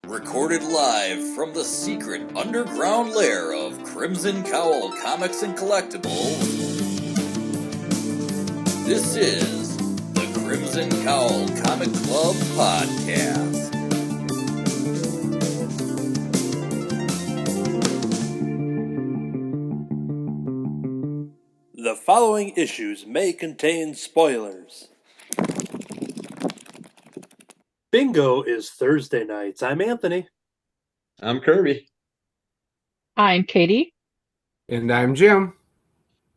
Recorded live from the secret underground lair of Crimson Cowl Comics and Collectibles, this is the Crimson Cowl Comic Club Podcast. The following issues may contain spoilers. Bingo is Thursday nights. I'm Anthony. I'm Kirby. I'm Katie. And I'm Jim.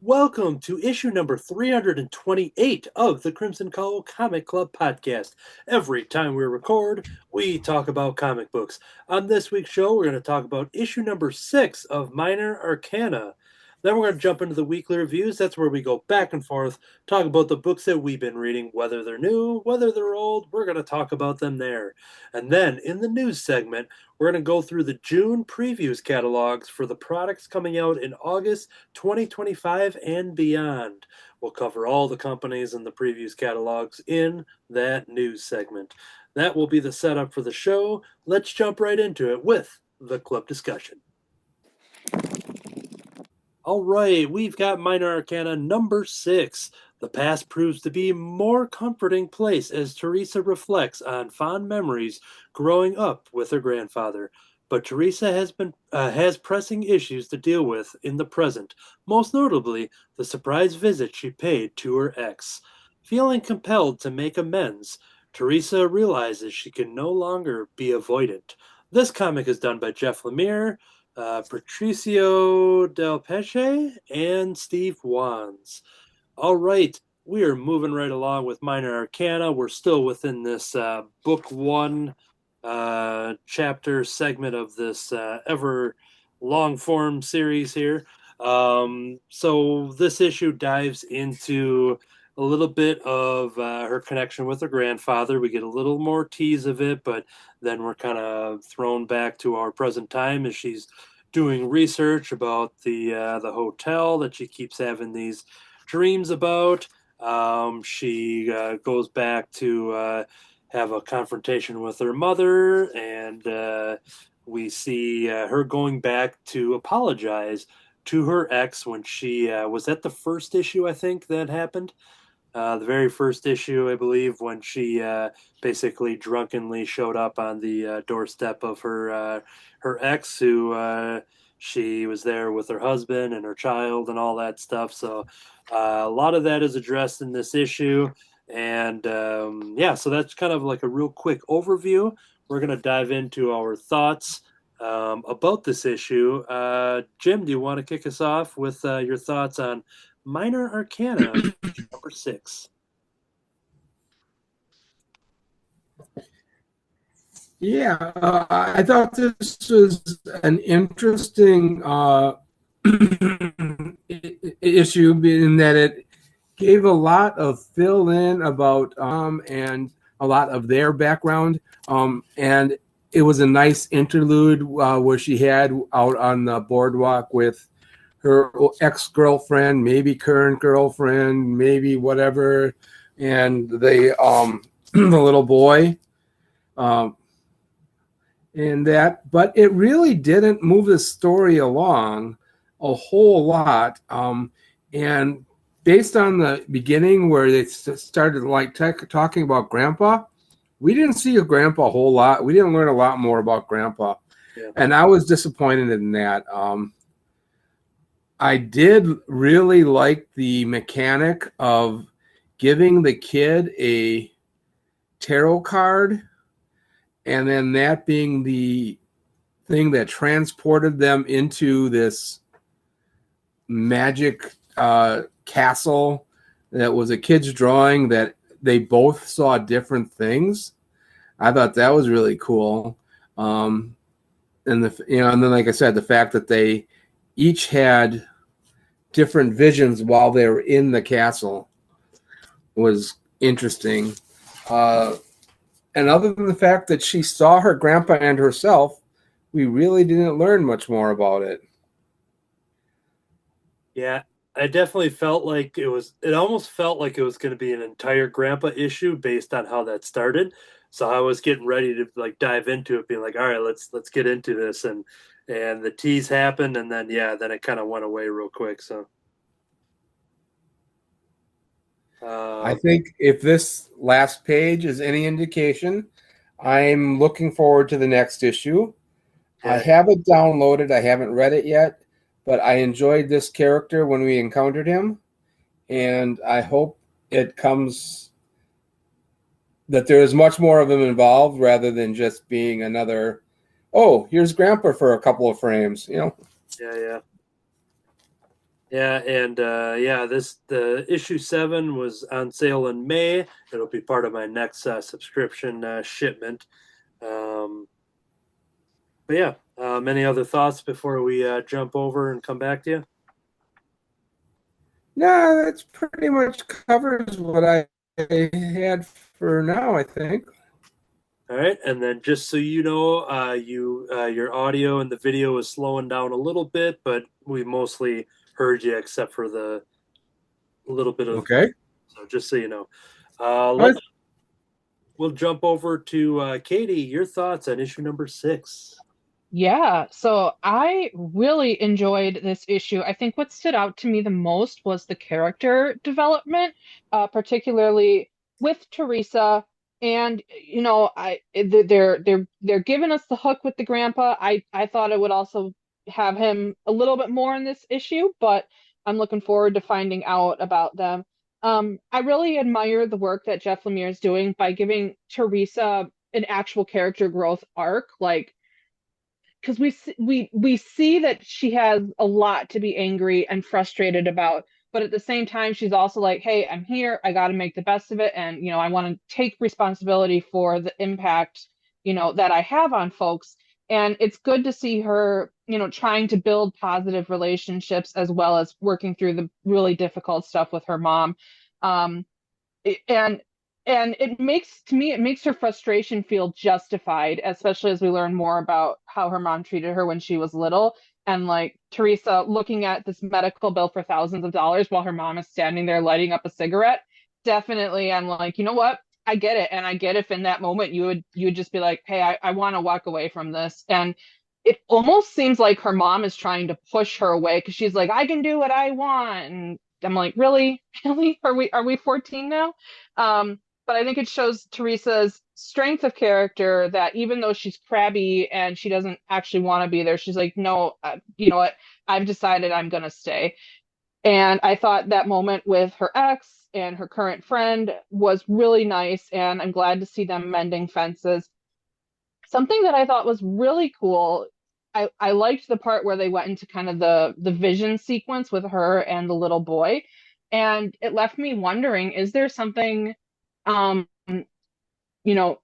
Welcome to issue number 328 of the Crimson Cowl Comic Club Podcast. Every time we record, we talk about comic books. On this week's show, we're going to talk about issue number 6 of Minor Arcana. Then we're going to jump into the weekly reviews. That's where we go back and forth, talk about the books that we've been reading, whether they're new, whether they're old. We're going to talk about them there. And then in the news segment, we're going to go through the June previews catalogs for the products coming out in August 2025 and beyond. We'll cover all the companies and the previews catalogs in that news segment. That will be the setup for the show. Let's jump right into it with the club discussion. All right, we've got Minor Arcana number 6. The past proves to be a more comforting place as Teresa reflects on fond memories growing up with her grandfather. But Teresa has pressing issues to deal with in the present, most notably the surprise visit she paid to her ex. Feeling compelled to make amends, Teresa realizes she can no longer be avoidant. This comic is done by Jeff Lemire, Patricio Del Peche, and Steve Wands. All right, we are moving right along with Minor Arcana. We're still within this book one chapter segment of this ever long form series here. So this issue dives into a little bit of her connection with her grandfather. We get a little more tease of it, but then we're kind of thrown back to our present time as she's doing research about the hotel that she keeps having these dreams about. She goes back to have a confrontation with her mother, and we see her going back to apologize to her ex when she was at the first issue, I think, that happened. The very first issue, I believe, when she basically drunkenly showed up on the doorstep of her ex, who she was there with her husband and her child and all that stuff. So a lot of that is addressed in this issue. And so that's kind of like a real quick overview. We're going to dive into our thoughts about this issue. Jim, do you want to kick us off with your thoughts on Minor Arcana number 6? Yeah, I thought this was an interesting issue in that it gave a lot of fill-in about and a lot of their background. And it was a nice interlude where she had out on the boardwalk with her ex-girlfriend, maybe current girlfriend, maybe whatever, and the little boy. And that, but it really didn't move the story along a whole lot. And based on the beginning where they started like talking about Grandpa, we didn't see a Grandpa a whole lot. We didn't learn a lot more about Grandpa. Yeah. And I was disappointed in that. I did really like the mechanic of giving the kid a tarot card and then that being the thing that transported them into this magic castle that was a kid's drawing that they both saw different things. I thought that was really cool. And then like I said, the fact that they each had different visions while they were in the castle was interesting. And other than the fact that she saw her grandpa and herself, we really didn't learn much more about it. Yeah, I definitely felt like it almost felt like it was going to be an entire grandpa issue based on how that started. So I was getting ready to like dive into it, being like, all right, let's get into this, and the tease happened, and then then it kind of went away real quick. So I think if this last page is any indication, I'm looking forward to the next issue. I yeah, have it downloaded. I haven't read it yet, but I enjoyed this character when we encountered him, and I hope it comes that there is much more of him involved rather than just being another, oh, here's Grandpa for a couple of frames, yeah, and the issue 7 was on sale in May. It'll be part of my next subscription shipment. But yeah, any other thoughts before we jump over and come back to you? No, that's pretty much covers what I had for now, I think. All right, and then just so you know, your audio and the video is slowing down a little bit, but we mostly heard you except for the little bit of. Okay. So just so you know, Right. we'll jump over to Katie. Your thoughts on issue number 6? Yeah, so I really enjoyed this issue. I think what stood out to me the most was the character development, particularly with Teresa. And they're giving us the hook with the grandpa. I thought it would also have him a little bit more in this issue, but I'm looking forward to finding out about them. I really admire the work that Jeff Lemire is doing by giving Teresa an actual character growth arc, like because we see that she has a lot to be angry and frustrated about, but at the same time she's also like, hey, I'm here, I got to make the best of it, and I want to take responsibility for the impact that I have on folks. And it's good to see her trying to build positive relationships as well as working through the really difficult stuff with her mom. um and it makes her frustration feel justified, especially as we learn more about how her mom treated her when she was little. And like Teresa looking at this medical bill for thousands of dollars while her mom is standing there lighting up a cigarette. Definitely, I'm like, you know what? I get it. And I get if in that moment you would just be like, hey, I want to walk away from this. And it almost seems like her mom is trying to push her away because she's like, I can do what I want. And I'm like, really? Really? Are we 14 now? But I think it shows Teresa's strength of character, that even though she's crabby and she doesn't actually want to be there, she's like, no, you know what? I've decided I'm going to stay. And I thought that moment with her ex and her current friend was really nice. And I'm glad to see them mending fences. Something that I thought was really cool, I liked the part where they went into kind of the vision sequence with her and the little boy. And it left me wondering, is there something, um, you know,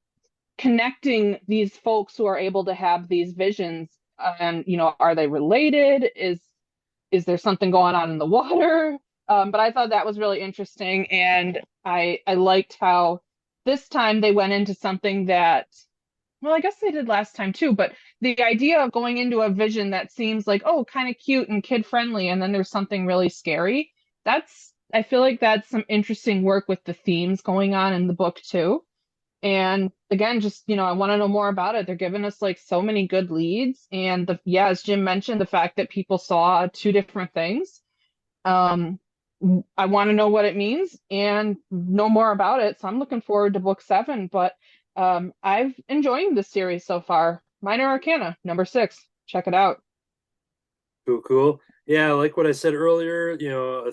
connecting these folks who are able to have these visions? And, are they related? Is there something going on in the water? But I thought that was really interesting. And I liked how this time they went into something that, well, I guess they did last time too, but the idea of going into a vision that seems like, oh, kind of cute and kid friendly, and then there's something really scary. I feel like that's some interesting work with the themes going on in the book too. And again, just, I want to know more about it. They're giving us like so many good leads. And as Jim mentioned, the fact that people saw two different things. Um, I want to know what it means and know more about it. So I'm looking forward to book 7. But I've enjoying this series so far. Minor Arcana, number 6. Check it out. Cool. Yeah, like what I said earlier,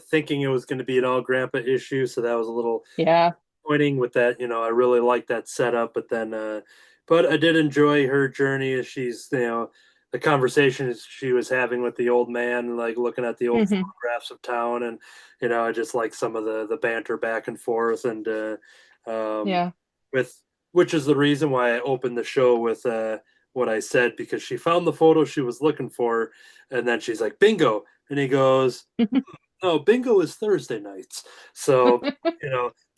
thinking it was going to be an all grandpa issue, so that was a little pointing with that. I really like that setup, but then, but I did enjoy her journey as she's, the conversations she was having with the old man, like looking at the old photographs of town, and I just like some of the banter back and forth, and with which is the reason why I opened the show with what I said, because she found the photo she was looking for, and then she's like, bingo, and he goes, no, bingo is Thursday nights. So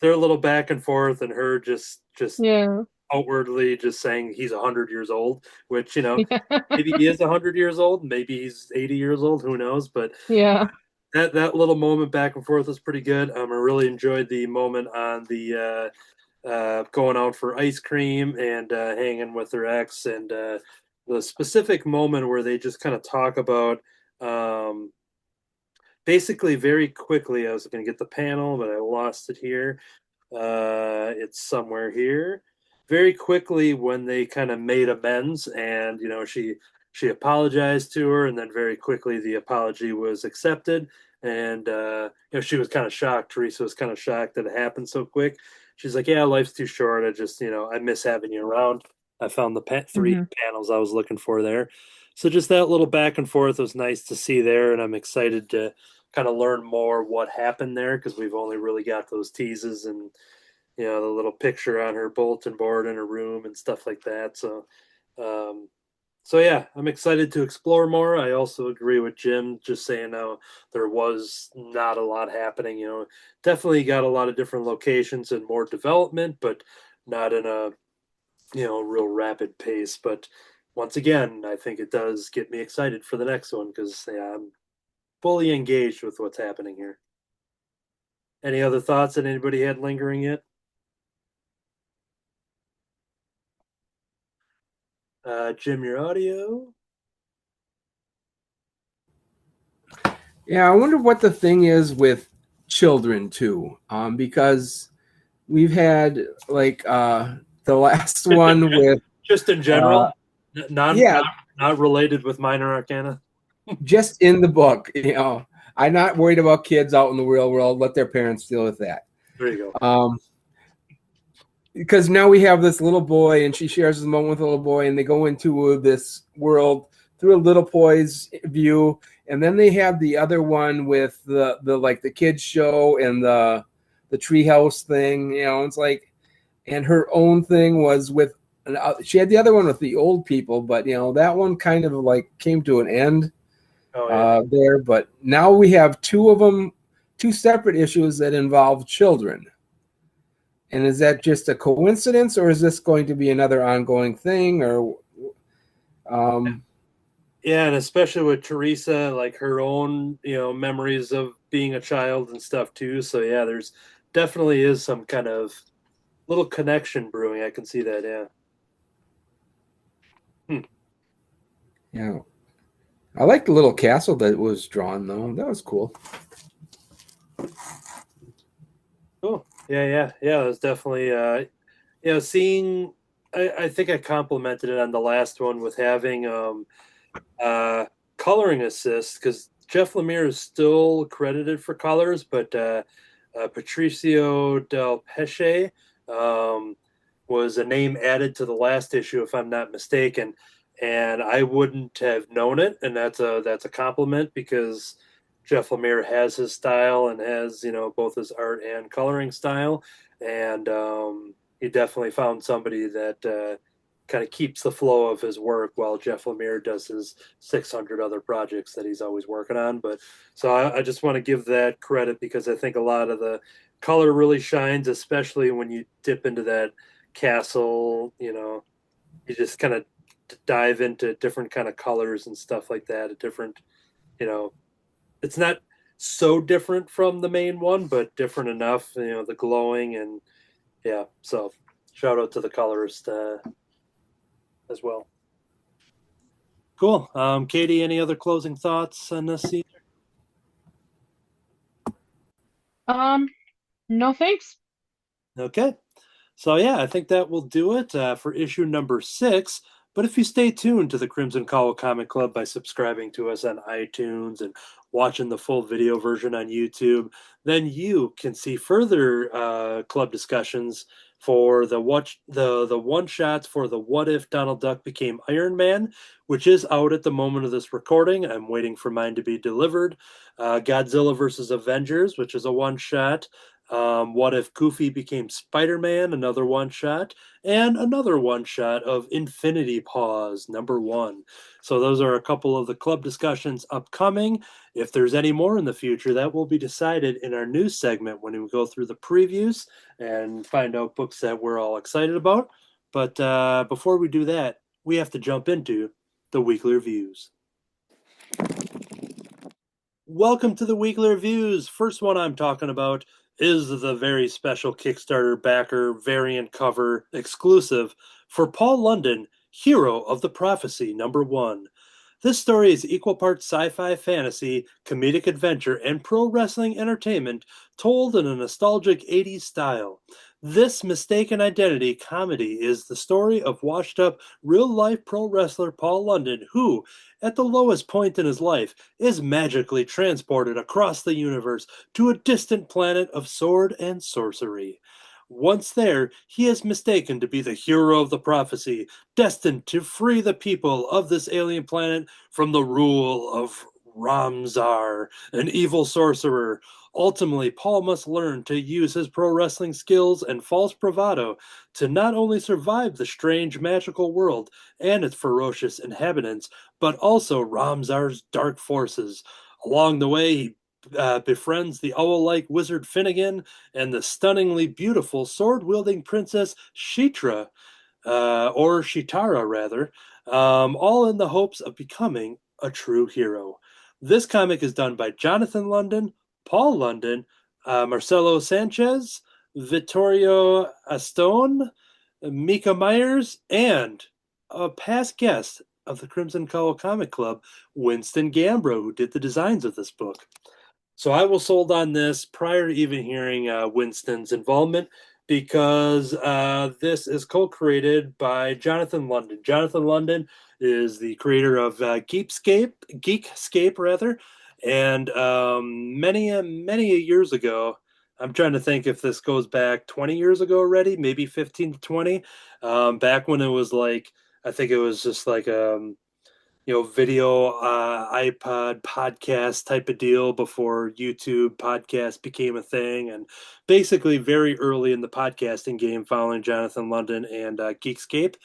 they're a little back and forth, and her just outwardly just saying he's 100 years old, which maybe he is 100 years old, maybe he's 80 years old, who knows? But that little moment back and forth was pretty good. I really enjoyed the moment on the going out for ice cream and hanging with her ex, and the specific moment where they just kind of talk about basically very quickly. I was going to get the panel, but I lost it here. It's somewhere here. Very quickly, when they kind of made amends, and she apologized to her, and then very quickly the apology was accepted, and she was kind of shocked. Teresa was kind of shocked that it happened so quick. She's like, "Yeah, life's too short. I just I miss having you around." I found the three panels I was looking for there. So just that little back and forth was nice to see there, and I'm excited to kind of learn more what happened there because we've only really got those teases and the little picture on her bulletin board in her room and stuff like that. Um, so yeah, I'm excited to explore more. I also agree with Jim just saying how there was not a lot happening. Definitely got a lot of different locations and more development, but not in a real rapid pace. But once again, I think it does get me excited for the next one because I'm fully engaged with what's happening here. Any other thoughts that anybody had lingering yet? Jim, your audio. Yeah, I wonder what the thing is with children too, because we've had like the last one with just in general, not related with minor arcana. Just in the book, I'm not worried about kids out in the real world. Let their parents deal with that. There you go. Because now we have this little boy, and she shares this moment with a little boy, and they go into this world through a little boy's view, and then they have the other one with the like the kids show and the treehouse thing. It's like, and her own thing was with. She had the other one with the old people, but that one kind of like came to an end. There, but now we have two of them, two separate issues that involve children. And is that just a coincidence, or is this going to be another ongoing thing? Or, yeah, and especially with Teresa, like her own, memories of being a child and stuff too. So yeah, there's definitely is some kind of little connection brewing. I can see that. Yeah. Yeah. I like the little castle that was drawn, though. That was cool. Cool. Yeah. It was definitely, seeing. I think I complimented it on the last one with having coloring assist because Jeff Lemire is still credited for colors, but Patricio Del Pesce was a name added to the last issue, if I'm not mistaken. And I wouldn't have known it, and that's a compliment because Jeff Lemire has his style and has both his art and coloring style, and he definitely found somebody that kind of keeps the flow of his work while Jeff Lemire does his 600 other projects that he's always working on. But so I just want to give that credit because I think a lot of the color really shines, especially when you dip into that castle. You just kind of dive into different kind of colors and stuff like that. A different, it's not so different from the main one, but different enough. The glowing and yeah. So shout out to the colorist as well. Cool. Katie, any other closing thoughts on this scene? No thanks. Okay. So yeah, I think that will do it for issue number 6. But if you stay tuned to the Crimson Cowl Comic Club by subscribing to us on iTunes and watching the full video version on YouTube, then you can see further club discussions for the one shots for the What If Donald Duck Became Iron Man, which is out at the moment of this recording. I'm waiting for mine to be delivered. Godzilla versus Avengers, which is a one shot. What If Goofy Became Spider-Man, another one shot, and another one shot of Infinity Paws, number 1. So those are a couple of the club discussions upcoming. If there's any more in the future, that will be decided in our news segment when we go through the previews and find out books that we're all excited about. But before we do that, we have to jump into the weekly reviews. Welcome to the weekly reviews. First one I'm talking about is the very special Kickstarter backer variant cover exclusive for Paul London, Hero of the Prophecy #1. This story is equal parts sci-fi fantasy, comedic adventure, and pro wrestling entertainment told in a nostalgic 80s style. This mistaken identity comedy is the story of washed-up, real-life pro wrestler Paul London, who, at the lowest point in his life, is magically transported across the universe to a distant planet of sword and sorcery. Once there, he is mistaken to be the hero of the prophecy, destined to free the people of this alien planet from the rule of Ramzar, an evil sorcerer. Ultimately, Paul must learn to use his pro wrestling skills and false bravado to not only survive the strange magical world and its ferocious inhabitants, but also Ramzar's dark forces. Along the way, he befriends the owl-like wizard Finnegan and the stunningly beautiful sword-wielding princess Shitra, or Shitara rather, all in the hopes of becoming a true hero. This comic is done by Jonathan London, Paul London, Marcelo Sanchez, Vittorio Astone, Mika Myers, and a past guest of the Crimson Cowl Comic Club, Winston Gambro, who did the designs of this book. So I was sold on this prior to even hearing Winston's involvement because this is co-created by Jonathan London. Jonathan London is the creator of Geekscape rather, and many years ago. I'm trying to think if this goes back 20 years ago already, maybe 15 to 20. Back when it was like, I think it was just like video iPod podcast type of deal before YouTube podcast became a thing, and basically very early in the podcasting game following Jonathan London and Geekscape.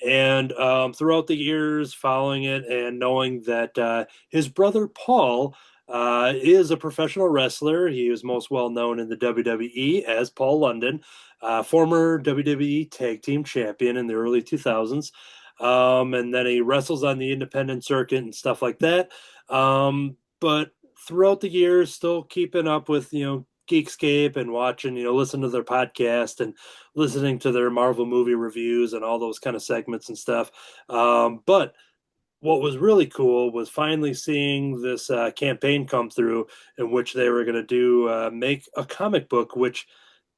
And throughout the years following it and knowing that his brother Paul is a professional wrestler. He is most well known in the WWE as Paul London, former WWE Tag Team Champion in the early 2000s. And then he wrestles on the independent circuit and stuff like that. But throughout the years, still keeping up with, Geekscape and watching, listen to their podcast and listening to their Marvel movie reviews and all those kind of segments and stuff. But what was really cool was finally seeing this campaign come through in which they were going to make a comic book, which,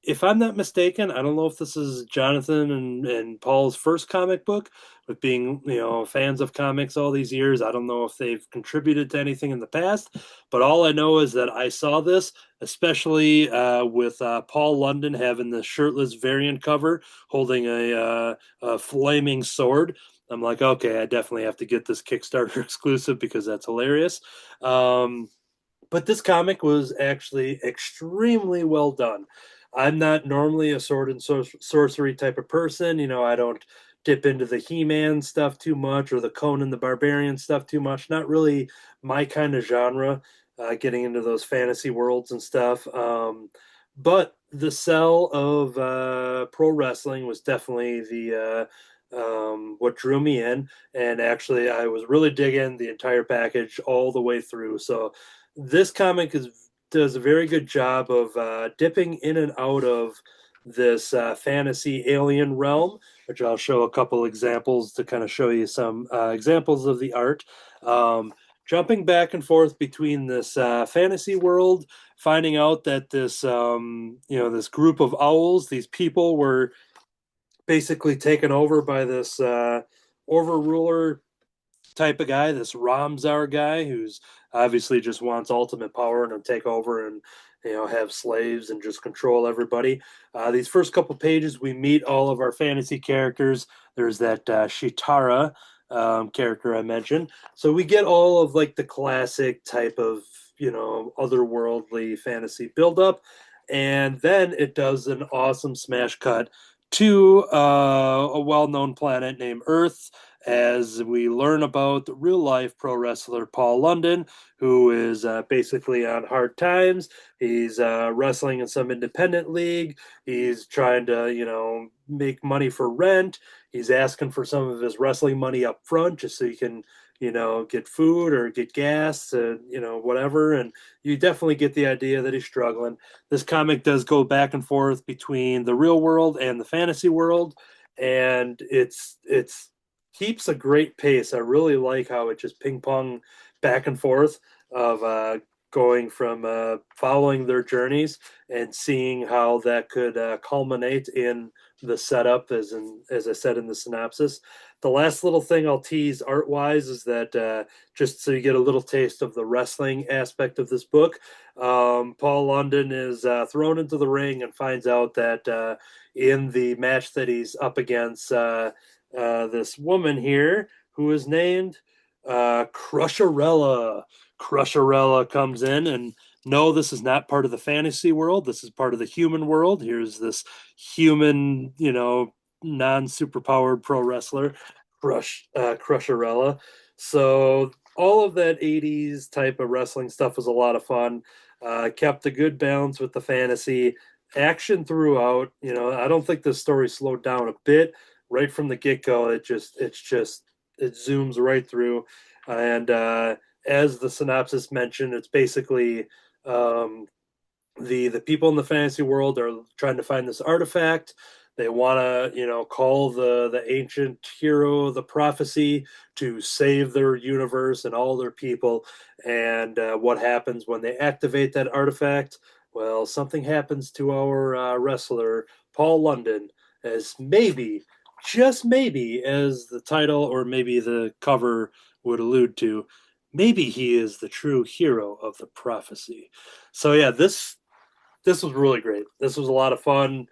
if I'm not mistaken, I don't know if this is Jonathan and Paul's first comic book, with being, fans of comics all these years. I don't know if they've contributed to anything in the past, but all I know is that I saw this, especially with Paul London having the shirtless variant cover, holding a flaming sword. I'm like, okay, I definitely have to get this Kickstarter exclusive because that's hilarious. But this comic was actually extremely well done. I'm not normally a sword and sorcery type of person. I don't dip into the He-Man stuff too much or the Conan the Barbarian stuff too much. Not really my kind of genre, getting into those fantasy worlds and stuff. But the sell of pro wrestling was definitely the what drew me in. And actually, I was really digging the entire package all the way through. So this comic does a very good job of dipping in and out of this fantasy alien realm, which I'll show a couple examples to kind of show you some examples of the art. Jumping back and forth between this fantasy world, finding out that this this group of owls, these people were basically taken over by this overruler type of guy, this Ramzar guy, who's obviously just wants ultimate power and to take over and have slaves and just control everybody. These first couple pages, we meet all of our fantasy characters. There's that Shitara character I mentioned. So we get all of like the classic type of otherworldly fantasy buildup, and then it does an awesome smash cut to a well-known planet named Earth, as we learn about the real life pro wrestler Paul London, who is basically on hard times. He's wrestling in some independent league. He's trying to, make money for rent. He's asking for some of his wrestling money up front just so he can, get food or get gas, whatever. And you definitely get the idea that he's struggling. This comic does go back and forth between the real world and the fantasy world, and it's keeps a great pace. I really like how it just ping pong back and forth of going from following their journeys and seeing how that could culminate in the setup, as I said in the synopsis. The last little thing I'll tease art wise is that just so you get a little taste of the wrestling aspect of this book, Paul London is thrown into the ring and finds out that in the match that he's up against this woman here who is named Crusherella. Crusherella comes in, and no, this is not part of the fantasy world. This is part of the human world. Here's this human, non-superpowered pro wrestler, Crusherella. So all of that 80s type of wrestling stuff was a lot of fun. Kept a good balance with the fantasy action throughout. I don't think the story slowed down a bit right from the get-go. It zooms right through. And as the synopsis mentioned, it's basically the people in the fantasy world are trying to find this artifact. They want to, call the ancient hero, the prophecy, to save their universe and all their people. And what happens when they activate that artifact? Well, something happens to our wrestler, Paul London, as maybe, just maybe, as the title or maybe the cover would allude to, maybe he is the true hero of the prophecy. So yeah, this was really great. This was a lot of fun,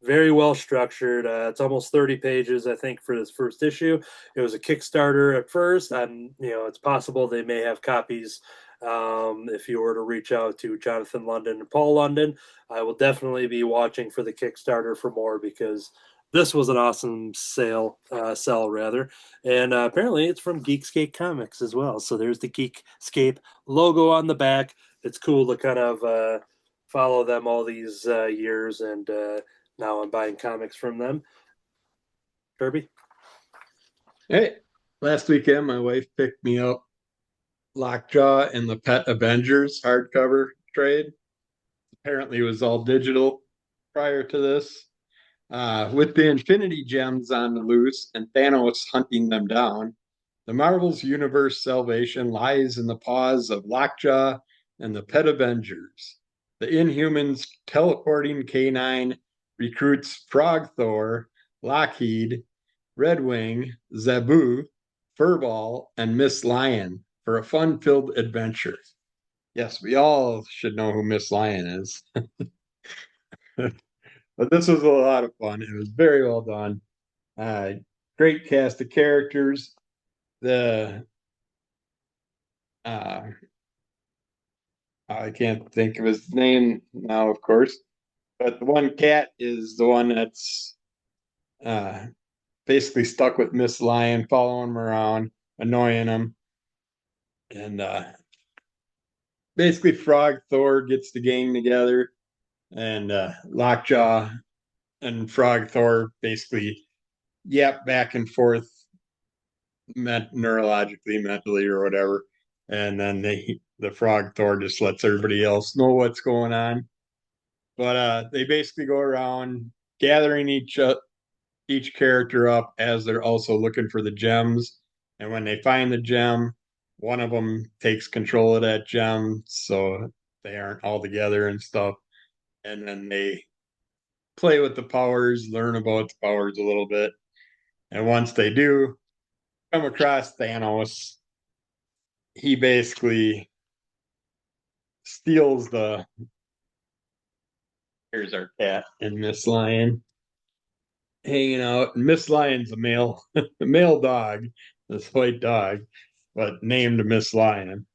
very well structured. It's almost 30 pages, I think, for this first issue. It was a Kickstarter at first, and it's possible they may have copies. If you were to reach out to Jonathan London and Paul London, I will definitely be watching for the Kickstarter for more, because this was an awesome sell rather. And apparently it's from Geekscape Comics as well. So there's the Geekscape logo on the back. It's cool to kind of follow them all these years, and now I'm buying comics from them. Kirby? Hey, last weekend my wife picked me up Lockjaw and the Pet Avengers hardcover trade. Apparently it was all digital prior to this. With the Infinity Gems on the loose and Thanos hunting them down, the Marvel's universe salvation lies in the paws of Lockjaw and the Pet Avengers. The Inhumans teleporting K9 recruits Frog Thor, Lockheed, Redwing, Zabu, Furball, and Miss Lion for a fun-filled adventure. Yes, we all should know who Miss Lion is. But this was a lot of fun. It was very well done. Great cast of characters. The I can't think of his name now, of course, but the one cat is the one that's basically stuck with Miss Lion, following him around, annoying him, and basically Frog Thor gets the gang together, and Lockjaw and Frog Thor basically yap back and forth neurologically, mentally, or whatever. And then the Frog Thor just lets everybody else know what's going on. But they basically go around gathering each character up as they're also looking for the gems. And when they find the gem, one of them takes control of that gem, so they aren't all together and stuff. And then they play with the powers, learn about the powers a little bit. And once they do come across Thanos, he basically steals the. Here's our cat and Miss Lion hanging out. And Miss Lion's a male dog, this white dog, but named Miss Lion.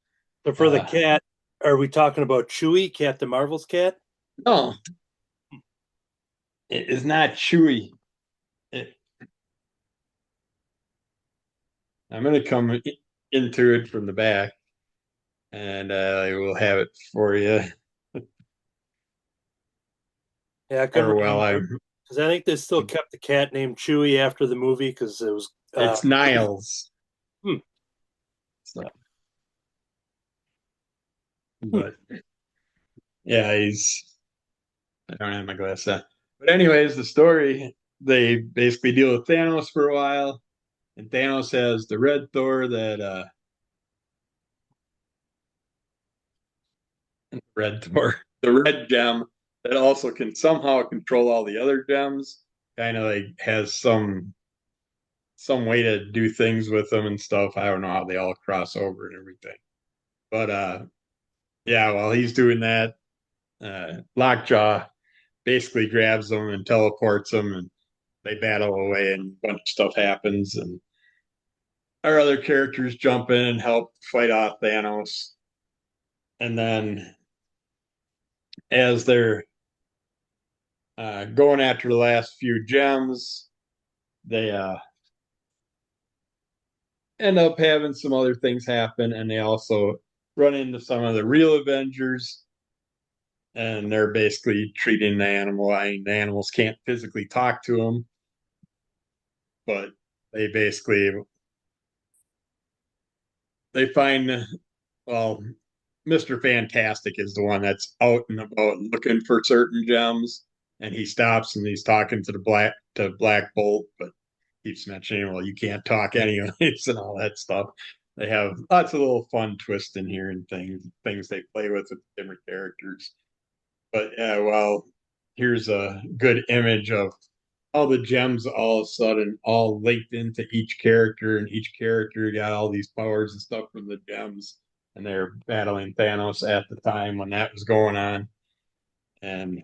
So for the cat, are we talking about Chewie, Captain Marvel's cat? No, it is not Chewie. I'm going to come into it from the back, and I will have it for you. Yeah, I couldn't Or well, remember because I think they still kept the cat named Chewy after the movie because it was. It's Niles. Hmm. So, but yeah, I don't have my glass on. But anyways, the story, they basically deal with Thanos for a while, and Thanos has the red Thor that the red gem that also can somehow control all the other gems. Kind of like has some way to do things with them and stuff. I don't know how they all cross over and everything. But yeah, while he's doing that, Lockjaw basically grabs them and teleports them, and they battle away, and a bunch of stuff happens, and our other characters jump in and help fight off Thanos. And then as they're going after the last few gems, they end up having some other things happen, and they also run into some of the real Avengers, and they're basically treating the animal. I mean, the animals can't physically talk to them, but they basically they find well, Mr. Fantastic is the one that's out and about looking for certain gems, and he stops and he's talking to the Black Bolt, but keeps mentioning, well, you can't talk anyways, and all that stuff. They have lots of little fun twists in here and things they play with different characters. But yeah, well, here's a good image of all the gems all of a sudden all linked into each character, and each character got all these powers and stuff from the gems, and they're battling Thanos at the time when that was going on. And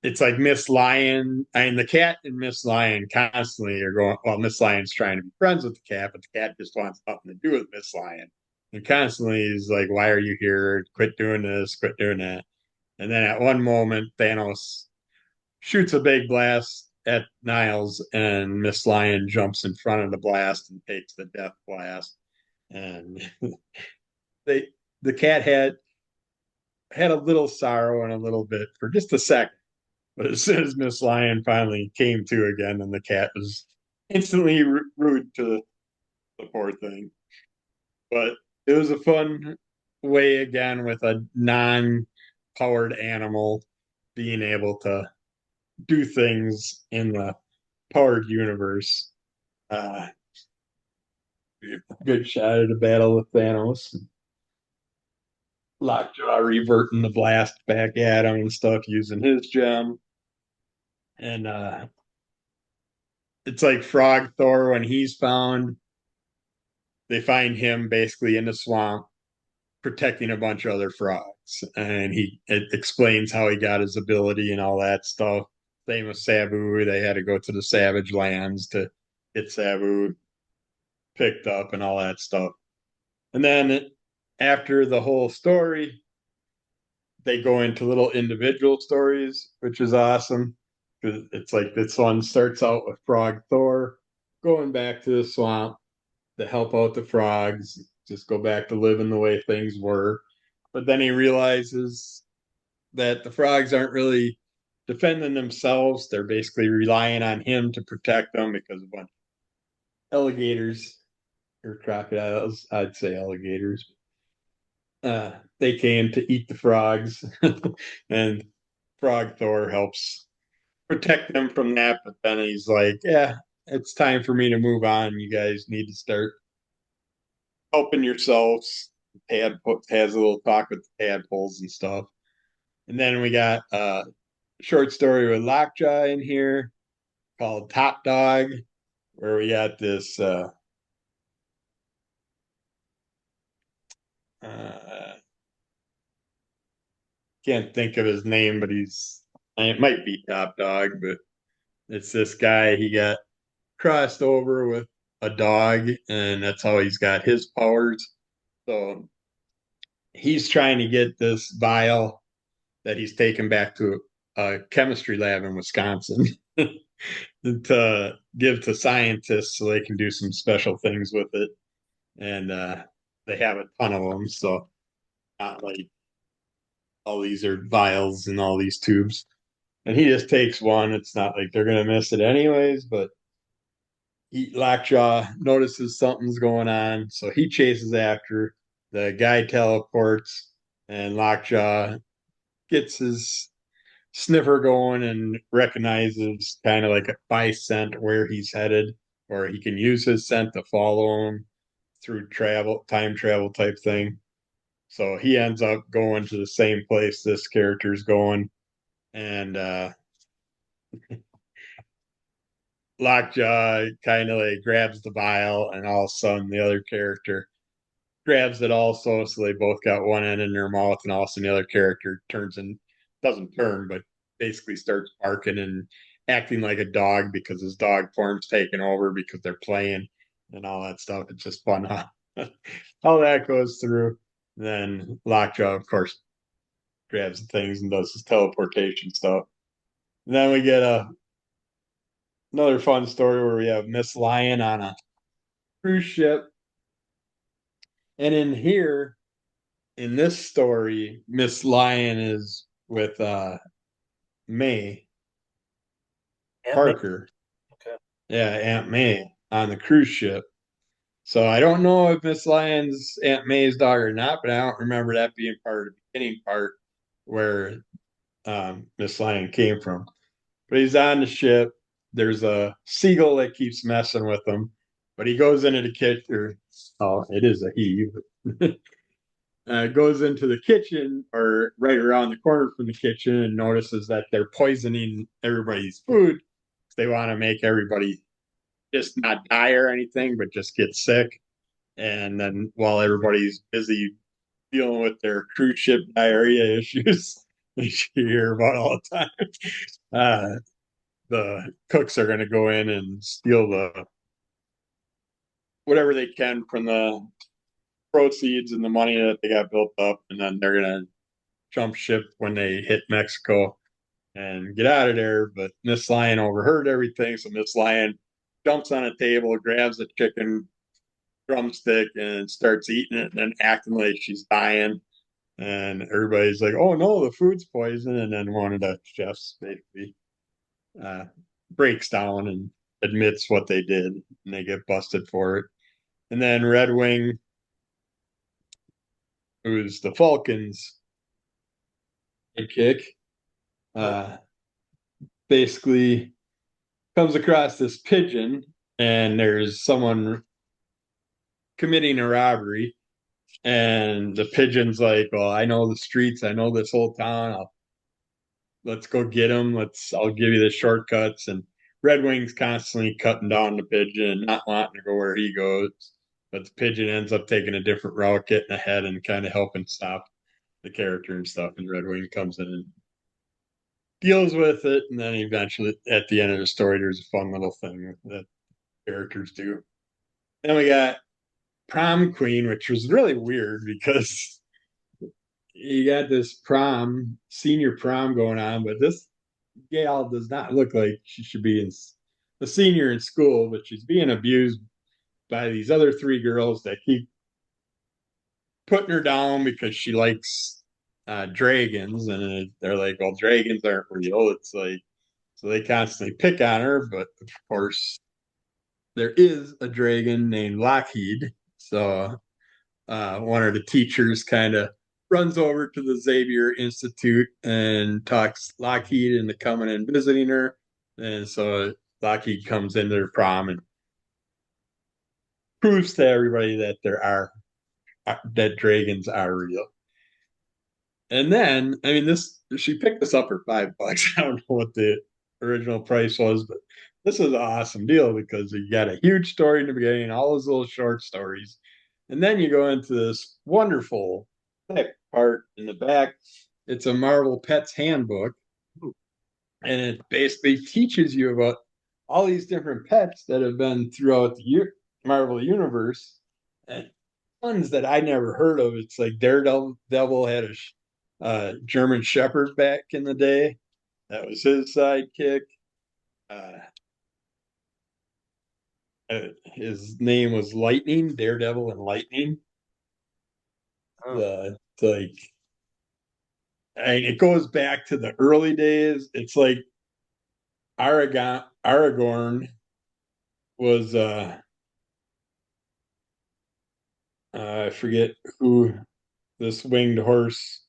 it's like Miss Lion, I mean, the cat and Miss Lion constantly are going, well, Miss Lion's trying to be friends with the cat, but the cat just wants nothing to do with Miss Lion. And constantly is like, why are you here? Quit doing this, quit doing that. And then at one moment, Thanos shoots a big blast at Niles, and Miss Lion jumps in front of the blast and takes the death blast. And they the cat had a little sorrow and a little bit for just a second. But as soon as Miss Lion finally came to again, and the cat was instantly rude to the poor thing. But it was a fun way again with a non-powered animal being able to do things in the powered universe. Uh, Good shot at a battle with Thanos. Lockjaw reverting the blast back at him and stuff using his gem. And it's like Frog Thor when he's found. They find him basically in the swamp protecting a bunch of other frogs. And it explains how he got his ability and all that stuff. Same with Sabu. They had to go to the Savage Lands to get Sabu picked up and all that stuff. And then after the whole story, they go into little individual stories, which is awesome. It's like this one starts out with Frog Thor going back to the swamp to help out the frogs, just go back to living the way things were. But then he realizes that the frogs aren't really defending themselves. They're basically relying on him to protect them because a bunch of alligators or crocodiles, I'd say alligators, they came to eat the frogs, and Frog Thor helps protect them from that. But then he's like, "Yeah, it's time for me to move on. You guys need to start helping yourselves." Tad has a little talk with the tadpoles and stuff, and then we got a short story with Lockjaw in here called Top Dog, where we got this. Uh, can't think of his name, but it might be Top Dog, but it's this guy. He got crossed over with a dog, and that's how he's got his powers. So he's trying to get this vial that he's taken back to a chemistry lab in Wisconsin. to give to scientists so they can do some special things with it. And they have a ton of them, so not like all these are vials and all these tubes. And he just takes one. It's not like they're gonna miss it anyways, but Lockjaw notices something's going on, so he chases after. The guy teleports, and Lockjaw gets his sniffer going and recognizes kind of like by scent where he's headed, or he can use his scent to follow him through time travel type thing. So he ends up going to the same place this character's going, and Lockjaw kind of like grabs the vial, and all of a sudden the other character grabs it also. So they both got one end in their mouth, and all of a sudden the other character turns and doesn't turn, but basically starts barking and acting like a dog because his dog form's taken over because they're playing and all that stuff. It's just fun how, how that goes through. Then Lockjaw, of course, grabs the things and does his teleportation stuff. And then we get another fun story where we have Miss Lion on a cruise ship. And in this story, Miss Lion is with May Aunt Parker. May. Okay. Yeah, Aunt May on the cruise ship. So I don't know if Miss Lion's Aunt May's dog or not, but I don't remember that being part of the beginning part where Miss Lion came from. But he's on the ship. There's a seagull that keeps messing with him, but he goes into the kitchen. Oh, it is a he. Goes into the kitchen or right around the corner from the kitchen and notices that they're poisoning everybody's food. They want to make everybody just not die or anything, but just get sick. And then while everybody's busy dealing with their cruise ship diarrhea issues, which you hear about all the time, the cooks are going to go in and steal the whatever they can from the proceeds and the money that they got built up, and then they're going to jump ship when they hit Mexico and get out of there. But Miss Lion overheard everything, so Miss Lion jumps on a table, grabs a chicken drumstick, and starts eating it, and then acting like she's dying. And everybody's like, "Oh no, the food's poison!" And then one of the chefs basically breaks down and admits what they did, and they get busted for it. And then Red Wing, who's the Falcons' kick, basically comes across this pigeon, and there's someone committing a robbery, and the pigeon's like, "Well, I know the streets, I know this whole town. Let's go get him. I'll give you the shortcuts." And Red Wing's constantly cutting down the pigeon and not wanting to go where he goes, but the pigeon ends up taking a different route, getting ahead and kind of helping stop the character and stuff. And Red Wing comes in and deals with it, and then eventually at the end of the story, there's a fun little thing that characters do. Then we got Prom Queen, which was really weird because you got this senior prom going on, but this gal does not look like she should be a senior in school, but she's being abused by these other three girls that keep putting her down because she likes dragons, and they're like, "Well, dragons aren't real." It's like, so they constantly pick on her, but of course there is a dragon named Lockheed. So one of the teachers kind of runs over to the Xavier Institute and talks Lockheed into coming and visiting her. And so Lockheed comes into their prom and proves to everybody that that dragons are real. And then, I mean, she picked this up for $5. I don't know what the original price was, but this is an awesome deal because you got a huge story in the beginning, all those little short stories. And then you go into this wonderful thick part in the back. It's a Marvel Pets Handbook. And it basically teaches you about all these different pets that have been throughout the Marvel Universe. And ones that I never heard of. It's like Daredevil had a German Shepherd back in the day. That was his sidekick. his name was Lightning, Daredevil, and Lightning. Oh. Like, it goes back to the early days. It's like Aragorn was I forget who this winged horse.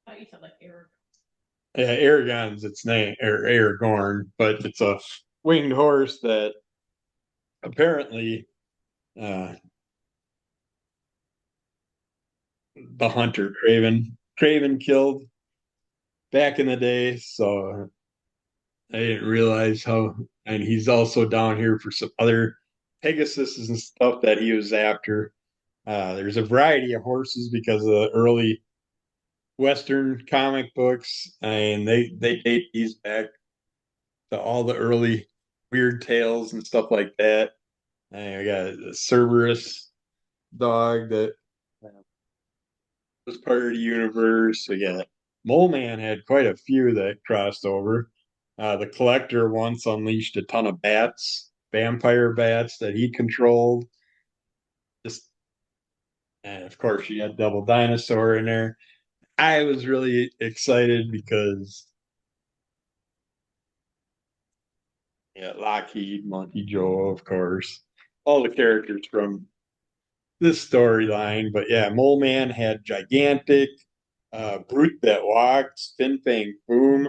I thought you said like Eric. Yeah, Aragon's its name, or Aragorn, but it's a winged horse that apparently uh, the hunter Craven killed back in the day. So I didn't realize how, and he's also down here for some other Pegasus and stuff that he was after. There's a variety of horses because of the early Western comic books, and they date these back to all the early weird tales and stuff like that. And I got a Cerberus dog that was part of the universe. We got Mole Man had quite a few that crossed over. The Collector once unleashed a ton of bats, vampire bats that he controlled. Just, and of course, you had Double Dinosaur in there. I was really excited because Lockheed, Monkey Joe, of course, all the characters from this storyline. But yeah, Mole Man had Gigantic, Brute that Walks, Fin Fang Boom,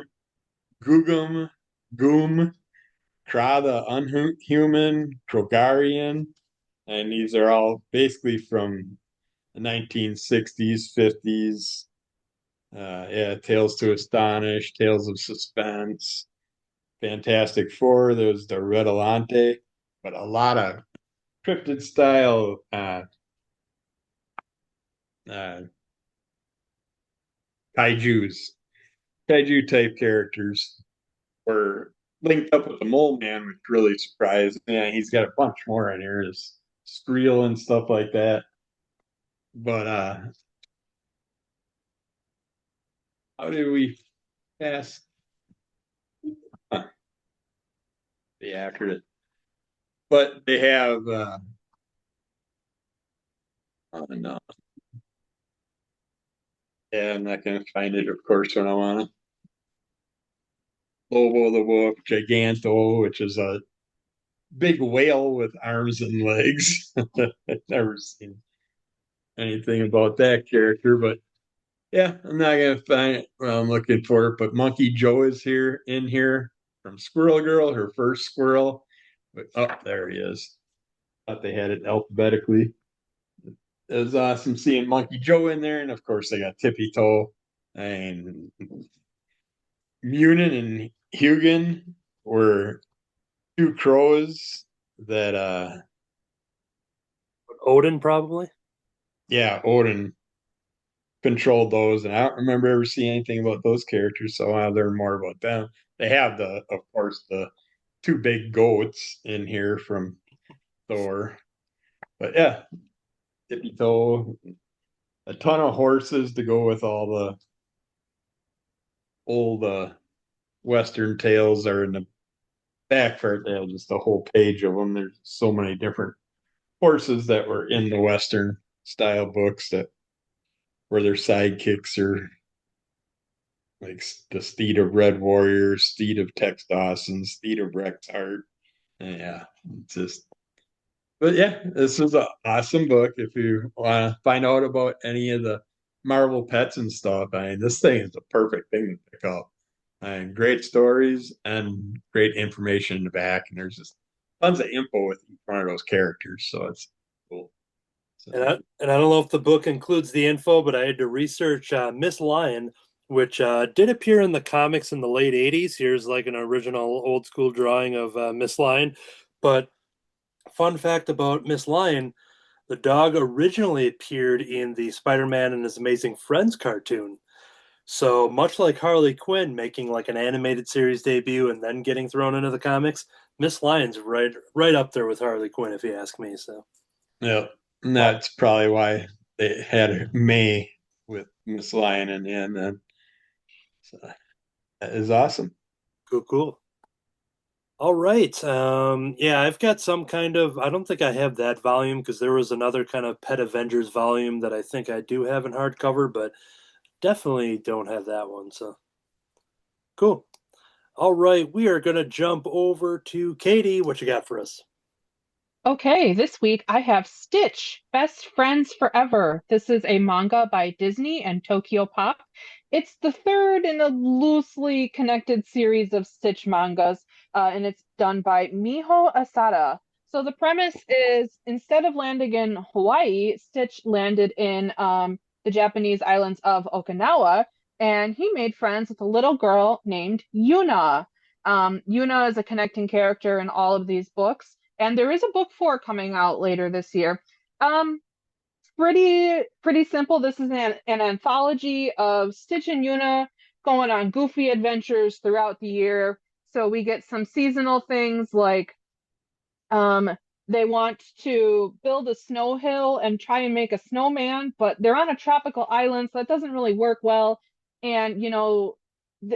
Googum, Goom, Kra the Unhuman, Krogarian, and these are all basically from the 1960s, 50s. Tales to Astonish, Tales of Suspense, Fantastic Four. There's the Redolante, but a lot of cryptid style uh, kaiju type characters were linked up with the Mole Man, which really surprised me. Yeah, he's got a bunch more in here, this Skrill and stuff like that. But how did we pass the accurate? But they have oh no. Yeah, I'm not gonna find it, of course, when I want to. Lobo the Wolf, Giganto, which is a big whale with arms and legs. I've never seen anything about that character, but yeah, I'm not gonna find it. Well, I'm looking for it, but Monkey Joe is here in here from Squirrel Girl, her first squirrel. But oh, there he is. Thought they had it alphabetically. It was awesome seeing Monkey Joe in there, and of course they got Tippy Toe and Munin and Hugin were two crows that Odin, probably. yeah, Odin controlled those, and I don't remember ever seeing anything about those characters, so I'll learn more about them. They have of course, the two big goats in here from Thor, but yeah, Tippy Toe, a ton of horses to go with all the old Western tales are in the back part. They have just a whole page of them. There's so many different horses that were in the Western style books that were their sidekicks, or like the Steed of Red Warrior, Steed of Tex Dawson, Steed of Rex Hart. Yeah, it's just. But yeah, this is an awesome book. If you want to find out about any of the Marvel pets and stuff, I mean, this thing is the perfect thing to pick up. And great stories and great information in the back, and there's just tons of info with each one of those characters. So it's cool. So, And I don't know if the book includes the info, but I had to research Miss Lion, which did appear in the comics in the late 80s. Here's like an original old school drawing of Miss Lion. But fun fact about Miss Lion, the dog originally appeared in the Spider-Man and His Amazing Friends cartoon. So much like Harley Quinn making like an animated series debut and then getting thrown into the comics, Miss Lion's right up there with Harley Quinn, if you ask me. So yeah, and that's probably why they had May with Miss Lion in the end. Then so that is awesome. cool. All right. Yeah, I've got some kind of. I don't think I have that volume because there was another kind of Pet Avengers volume that I think I do have in hardcover, but definitely don't have that one. So cool. All right, we are gonna jump over to Katie. What you got for us? Okay, this week I have Stitch, Best Friends Forever. This is a manga by Disney and Tokyo Pop. It's the third in a loosely connected series of Stitch mangas, and it's done by Miho Asada. So the premise is instead of landing in Hawaii, Stitch landed in the Japanese islands of Okinawa, and he made friends with a little girl named Yuna. Yuna is a connecting character in all of these books, and there is a book four coming out later this year. Um, pretty simple. This is an anthology of Stitch and Yuna going on goofy adventures throughout the year. So we get some seasonal things like um, they want to build a snow hill and try and make a snowman, but they're on a tropical island, so that doesn't really work well. And,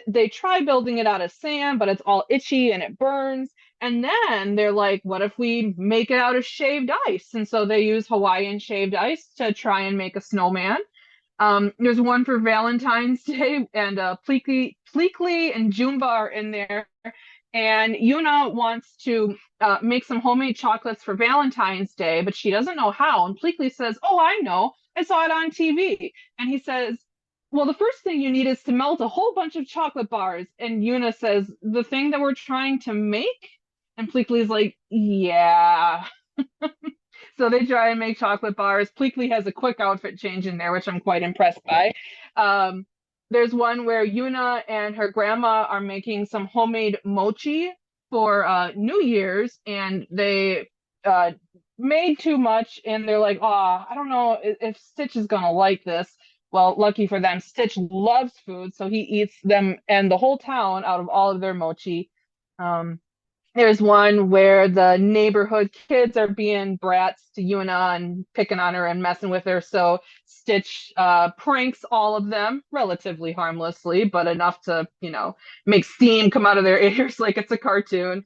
they try building it out of sand, but it's all itchy and it burns. And then they're like, what if we make it out of shaved ice? And so they use Hawaiian shaved ice to try and make a snowman. There's one for Valentine's Day, and Pleakley and Jumba are in there. And Yuna wants to make some homemade chocolates for Valentine's Day, but she doesn't know how. And Pleakley says, "Oh, I know. I saw it on TV." And he says, "Well, the first thing you need is to melt a whole bunch of chocolate bars." And Yuna says, "The thing that we're trying to make?" And Pleakley's like, "Yeah." So they try and make chocolate bars. Pleakley has a quick outfit change in there, which I'm quite impressed by. Um, there's one where Yuna and her grandma are making some homemade mochi for New Year's, and they made too much, and they're like, "Oh, I don't know if Stitch is gonna like this." Well, lucky for them, Stitch loves food, so he eats them and the whole town out of all of their mochi. Um, there's one where the neighborhood kids are being brats to Yuna and picking on her and messing with her. So Stitch pranks all of them relatively harmlessly, but enough to, make steam come out of their ears like it's a cartoon.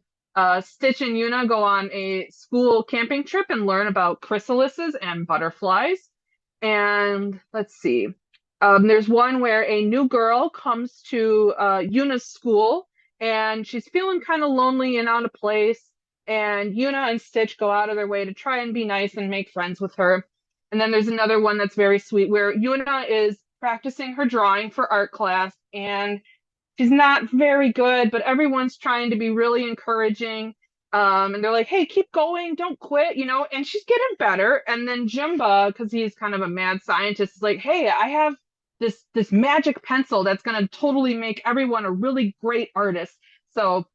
Stitch and Yuna go on a school camping trip and learn about chrysalises and butterflies. And let's see. There's one where a new girl comes to Yuna's school and she's feeling kind of lonely and out of place. And Yuna and Stitch go out of their way to try and be nice and make friends with her. And then there's another one that's very sweet where Yuna is practicing her drawing for art class and she's not very good, but everyone's trying to be really encouraging. And they're like, "Hey, keep going, don't quit," and she's getting better. And then Jimba, because he's kind of a mad scientist, is like, "Hey, I have this magic pencil that's gonna totally make everyone a really great artist." So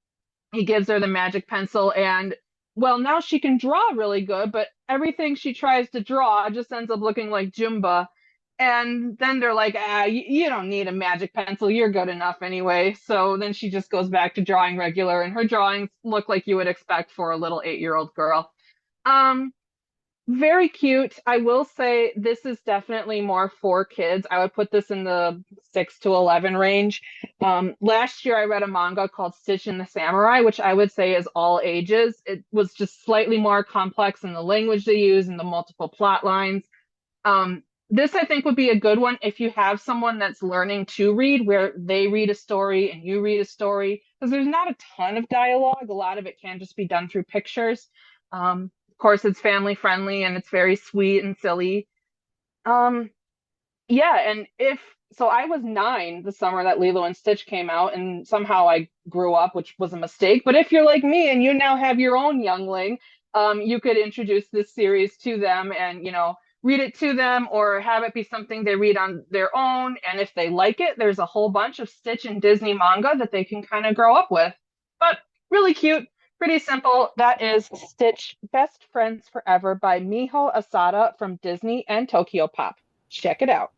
he gives her the magic pencil, and well, now she can draw really good, but everything she tries to draw just ends up looking like Jimba. And then they're like, you don't need a magic pencil. You're good enough anyway. So then she just goes back to drawing regular, and her drawings look like you would expect for a little 8-year-old girl. Um, Very cute. I will say this is definitely more for kids. I would put this in the 6 to 11 range. Last year, I read a manga called Stitch and the Samurai, which I would say is all ages. It was just slightly more complex in the language they use and the multiple plot lines. This, I think, would be a good one if you have someone that's learning to read, where they read a story and you read a story, because there's not a ton of dialogue. A lot of it can just be done through pictures. Of course, it's family friendly and it's very sweet and silly. Um, yeah, and if so, I was 9 the summer that Lilo and Stitch came out, and somehow I grew up, which was a mistake. But if you're like me and you now have your own youngling, you could introduce this series to them and, read it to them or have it be something they read on their own. And if they like it, there's a whole bunch of Stitch and Disney manga that they can kind of grow up with. But really cute, pretty simple. That is Stitch Best Friends Forever by Miho Asada from Disney and Tokyo Pop. Check it out.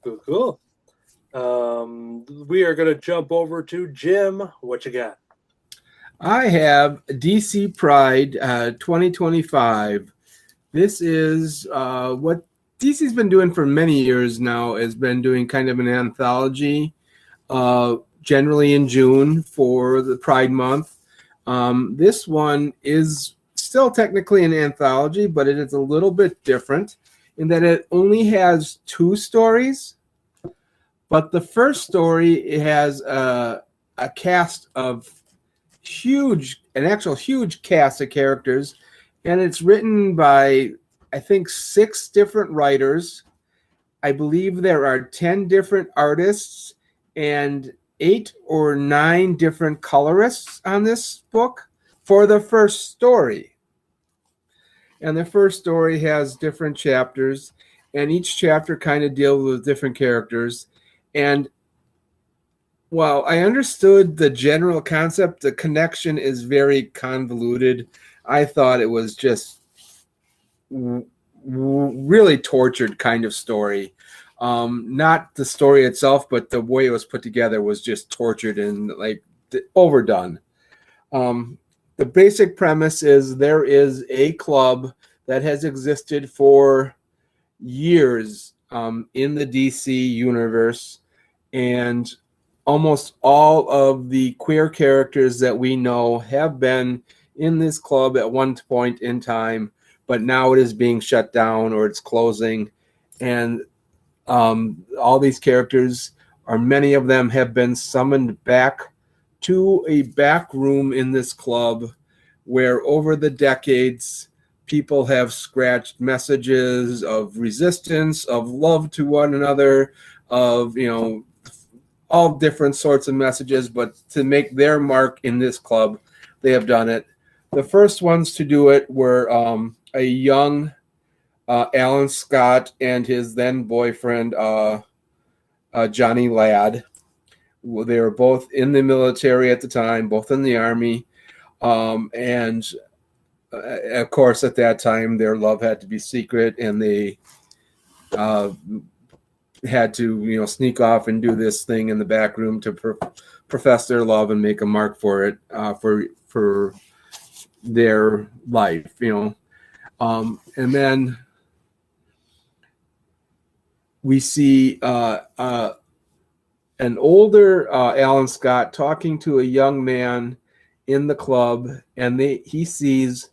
Cool. We are going to jump over to Jim. What you got? I have DC Pride 2025. This is what DC's been doing for many years now, has been doing kind of an anthology, generally in June for the Pride Month. This one is still technically an anthology, but it is a little bit different in that it only has 2 stories. But the first story has a cast of an actual huge cast of characters, and it's written by, I think, 6 different writers. I believe there are 10 different artists and 8 or 9 different colorists on this book for the first story. And the first story has different chapters, and each chapter kind of deals with different characters. And while I understood the general concept, the connection is very convoluted. I thought it was just really tortured kind of story. Not the story itself, but the way it was put together was just tortured and like overdone. The basic premise is there is a club that has existed for years in the DC universe, and almost all of the queer characters that we know have been in this club at one point in time, but now it is being shut down or it's closing. And all these characters, or many of them, have been summoned back to a back room in this club where over the decades people have scratched messages of resistance, of love to one another, of, all different sorts of messages, but to make their mark in this club, they have done it. The first ones to do it were a young Alan Scott and his then boyfriend, Johnny Ladd. They were both in the military at the time, both in the Army. And of course, at that time, their love had to be secret, and they had to, sneak off and do this thing in the back room to profess their love and make a mark for it, for their life, and then we see an older Alan Scott talking to a young man in the club, and he sees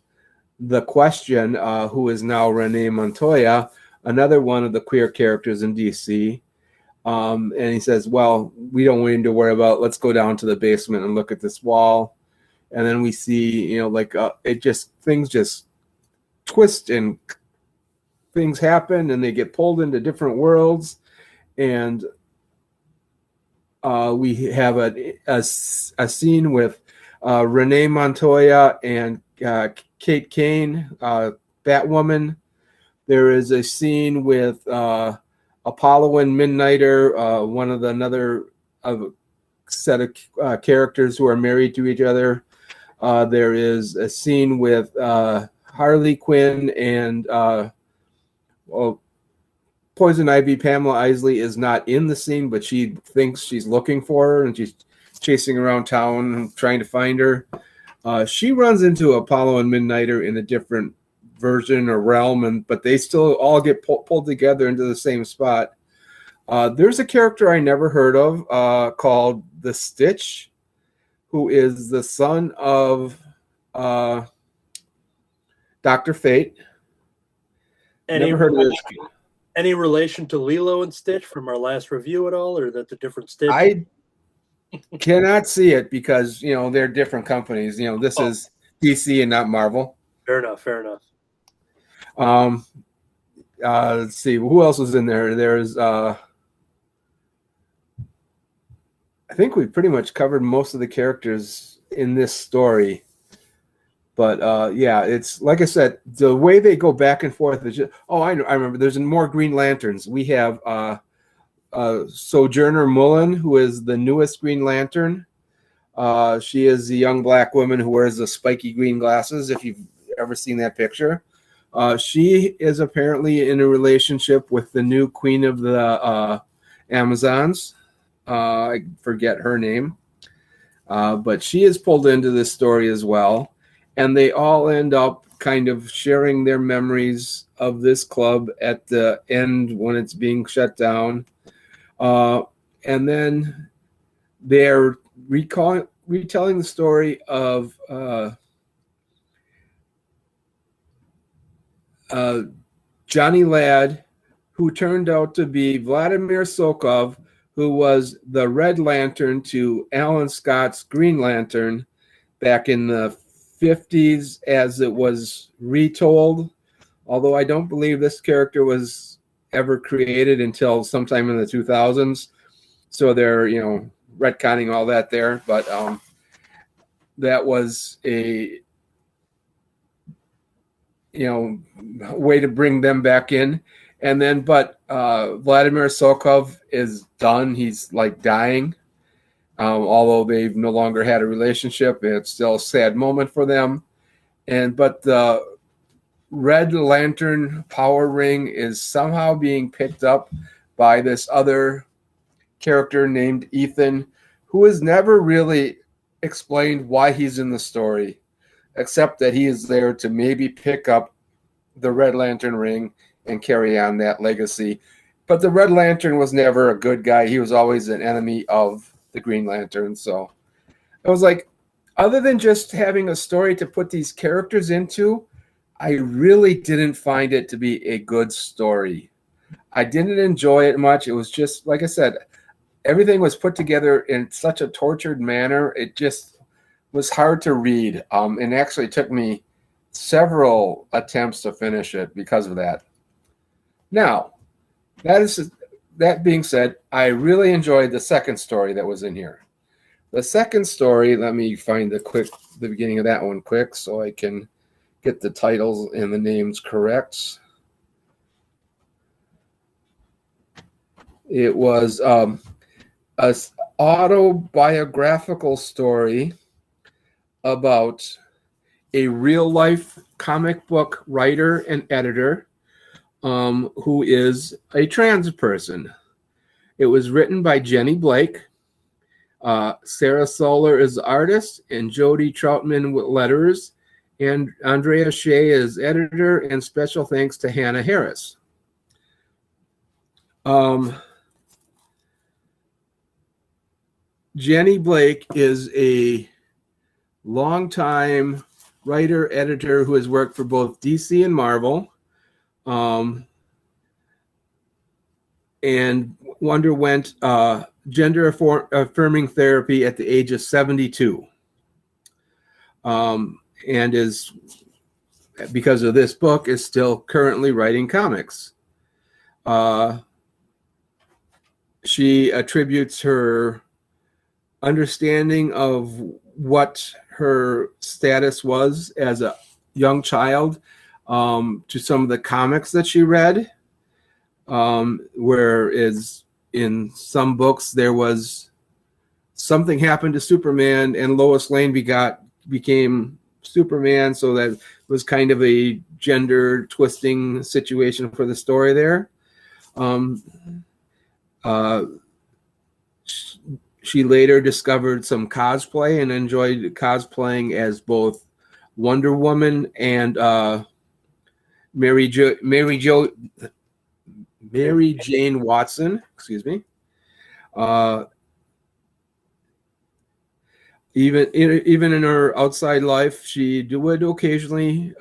the Question, who is now Renee Montoya, another one of the queer characters in DC. And he says, well, we don't need to worry about, let's go down to the basement and look at this wall. And then we see, things just twist and things happen and they get pulled into different worlds. And we have a scene with Renee Montoya and Kate Kane, Batwoman. There is a scene with Apollo and Midnighter, another set of characters who are married to each other. There is a scene with Harley Quinn and Poison Ivy. Pamela Isley is not in the scene, but she thinks she's looking for her, and she's chasing around town trying to find her. She runs into Apollo and Midnighter in a different version or realm, but they still all get pulled together into the same spot. There's a character I never heard of called the Stitch, who is the son of Dr. Fate. Never heard of this. Any relation to Lilo and Stitch from our last review at all, or that's a different Stitch? I cannot see it because they're different companies. This is DC and not Marvel. Fair enough. Let's see, who else was in there? There's I think we pretty much covered most of the characters in this story. But it's like I said, the way they go back and forth is just, I remember there's more Green Lanterns. We have Sojourner Mullen, who is the newest Green Lantern. She is the young black woman who wears the spiky green glasses, if you've ever seen that picture. She is apparently in a relationship with the new queen of the Amazons. I forget her name. But she is pulled into this story as well. And they all end up kind of sharing their memories of this club at the end when it's being shut down. And then they're retelling the story of Johnny Ladd, who turned out to be Vladimir Sokov, who was the Red Lantern to Alan Scott's Green Lantern back in the 50s, as it was retold. Although I don't believe this character was ever created until sometime in the 2000s. So they're, retconning all that there. But that was a, way to bring them back in. And then, but Vladimir Sokov is done. He's like dying. Although they've no longer had a relationship, it's still a sad moment for them. But the Red Lantern power ring is somehow being picked up by this other character named Ethan, who is never really explained why he's in the story, except that he is there to maybe pick up the Red Lantern ring and carry on that legacy. But the Red Lantern was never a good guy. He was always an enemy of the Green Lantern. So it was like, other than just having a story to put these characters into, I really didn't find it to be a good story. I didn't enjoy it much. It was just, like I said, everything was put together in such a tortured manner. It just was hard to read. And actually took me several attempts to finish it because of that. Now, that being said, I really enjoyed the second story that was in here. The second story, let me find the beginning of that one quick so I can get the titles and the names correct. It was an autobiographical story about a real-life comic book writer and editor who is a trans person. It was written by Jenny Blake. Sarah Solar is the artist, and Jody Troutman with letters, and Andrea Shea is editor, and special thanks to Hannah Harris. Jenny Blake is a longtime writer, editor who has worked for both DC and Marvel, and underwent gender affirming therapy at the age of 72. And is, because of this book, is still currently writing comics. She attributes her understanding of what her status was as a young child to some of the comics that she read, whereas in some books there was something happened to Superman and Lois Lane became Superman, so that was kind of a gender twisting situation for the story there. She later discovered some cosplay and enjoyed cosplaying as both Wonder Woman and Mary Jane Watson. Excuse me. Even in her outside life, she would occasionally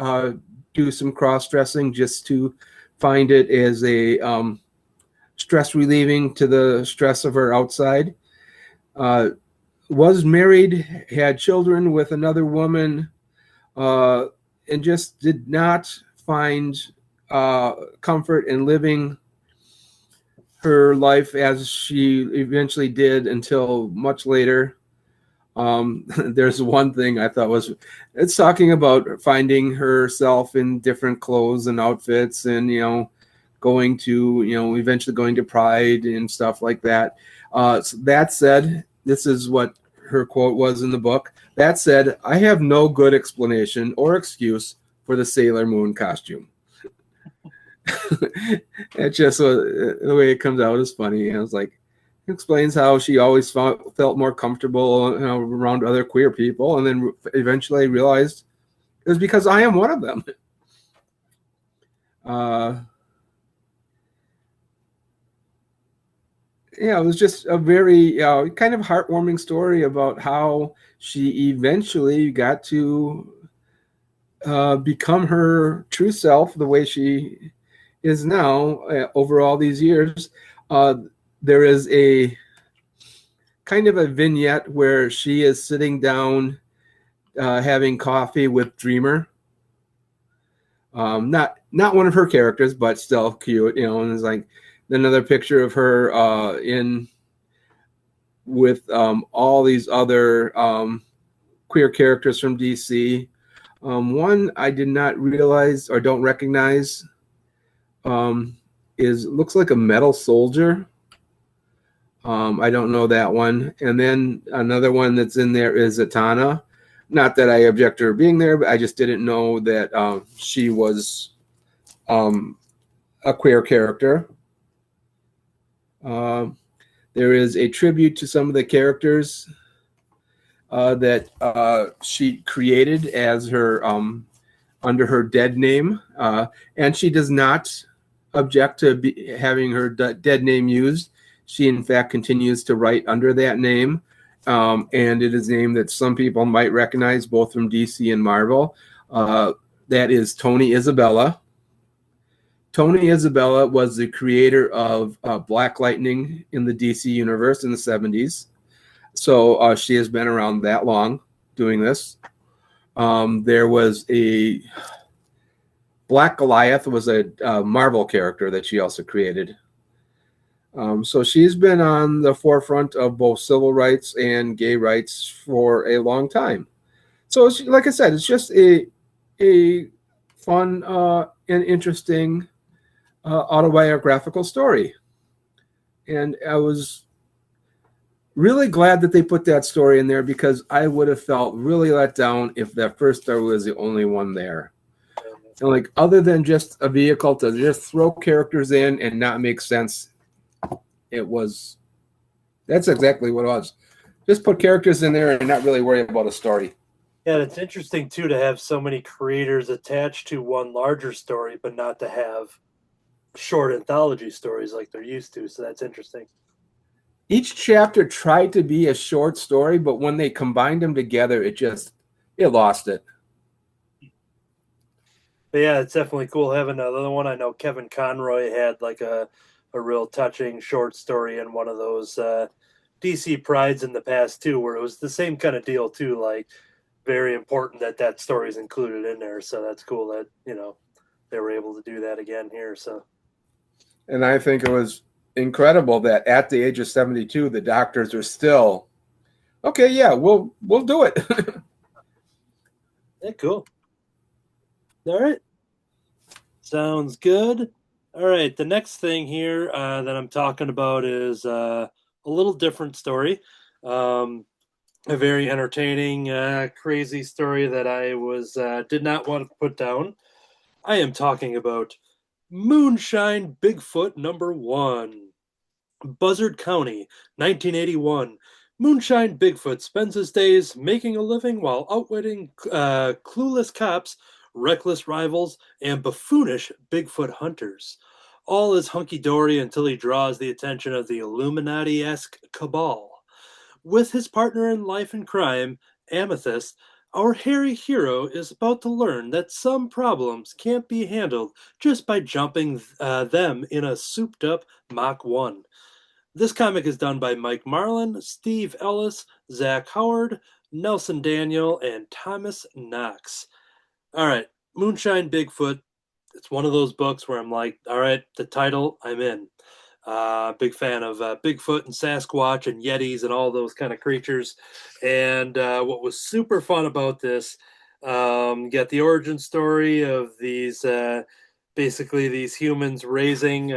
do some cross-dressing just to find it as a stress relieving to the stress of her outside. Was married, had children with another woman, and just did not find comfort in living her life as she eventually did until much later. There's one thing I thought it's talking about finding herself in different clothes and outfits, and going to eventually going to Pride and stuff like that. So that said, this is what her quote was in the book. That said, I have no good explanation or excuse for the Sailor Moon costume. It's just the way it comes out is funny. I was like, it explains how she always felt more comfortable around other queer people, and then eventually realized it was because I am one of them. yeah, it was just a very kind of heartwarming story about how she eventually got to become her true self the way she is now over all these years. Uh, there is a kind of a vignette where she is sitting down having coffee with Dreamer. Not one of her characters, but still cute, you know. And it's like another picture of her in with all these other queer characters from DC. One I did not realize or don't recognize is looks like a metal soldier. I don't know that one. And then another one that's in there is Atana. Not that I object to her being there, but I just didn't know that she was a queer character. There is a tribute to some of the characters that she created as her under her dead name, and she does not object to having her dead name used. She, in fact, continues to write under that name, and it is a name that some people might recognize both from DC and Marvel. That is Tony Isabella. Tony Isabella was the creator of Black Lightning in the DC universe in the 70s. So she has been around that long doing this. There was a Black Goliath was a Marvel character that she also created. So she's been on the forefront of both civil rights and gay rights for a long time. So it's, like I said, it's just a fun and interesting autobiographical story. And I was really glad that they put that story in there because I would have felt really let down if that first story was the only one there. And like, other than just a vehicle to just throw characters in and not make sense, that's exactly what it was. Just put characters in there and not really worry about a story. Yeah, it's interesting too to have so many creators attached to one larger story, but not to have short anthology stories like they're used to. So that's interesting. Each chapter tried to be a short story, but when they combined them together, it lost it. But yeah, it's definitely cool having another one. I know Kevin Conroy had like a real touching short story in one of those DC Prides in the past too, where it was the same kind of deal too. Like, very important that story is included in there. So that's cool that, you know, they were able to do that again here. So, and I think it was incredible that at the age of 72, the doctors are still okay. Yeah, we'll do it. yeah, cool. All right, sounds good. All right, the next thing here that I'm talking about is a little different story. A very entertaining, crazy story that I did not want to put down. I am talking about Moonshine Bigfoot #1. Buzzard County, 1981. Moonshine Bigfoot spends his days making a living while outwitting clueless cops, reckless rivals, and buffoonish Bigfoot hunters. All is hunky-dory until he draws the attention of the Illuminati-esque cabal. With his partner in life and crime, Amethyst, our hairy hero is about to learn that some problems can't be handled just by jumping them in a souped-up Mach 1. This comic is done by Mike Marlin, Steve Ellis, Zach Howard, Nelson Daniel, and Thomas Knox. All right, Moonshine Bigfoot. It's one of those books where I'm like, all right, the title, I'm in. Big fan of Bigfoot and Sasquatch and Yetis and all those kind of creatures. And what was super fun about this, you got the origin story of these, basically these humans raising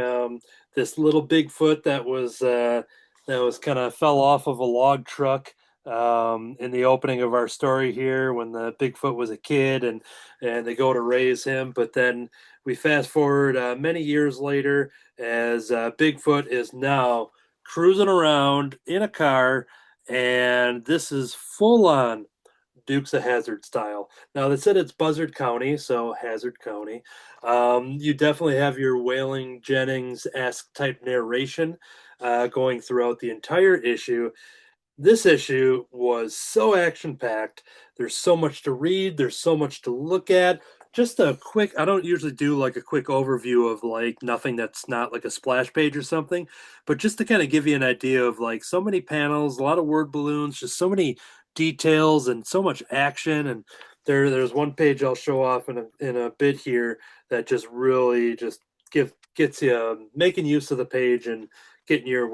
this little Bigfoot that was kind of fell off of a log truck in the opening of our story here when the Bigfoot was a kid and they go to raise him. But then we fast forward many years later as Bigfoot is now cruising around in a car, and this is full on Dukes of Hazzard style. Now they said it's Buzzard County, so Hazard County. You definitely have your Wailing Jennings-esque type narration going throughout the entire issue. This issue was so action packed. There's so much to read, there's so much to look at. Just a quick, I don't usually do like a quick overview of like nothing that's not like a splash page or something, but just to kind of give you an idea of like so many panels, a lot of word balloons, just so many details and so much action. And there's one page I'll show off in a bit here that just really just gets you making use of the page and getting your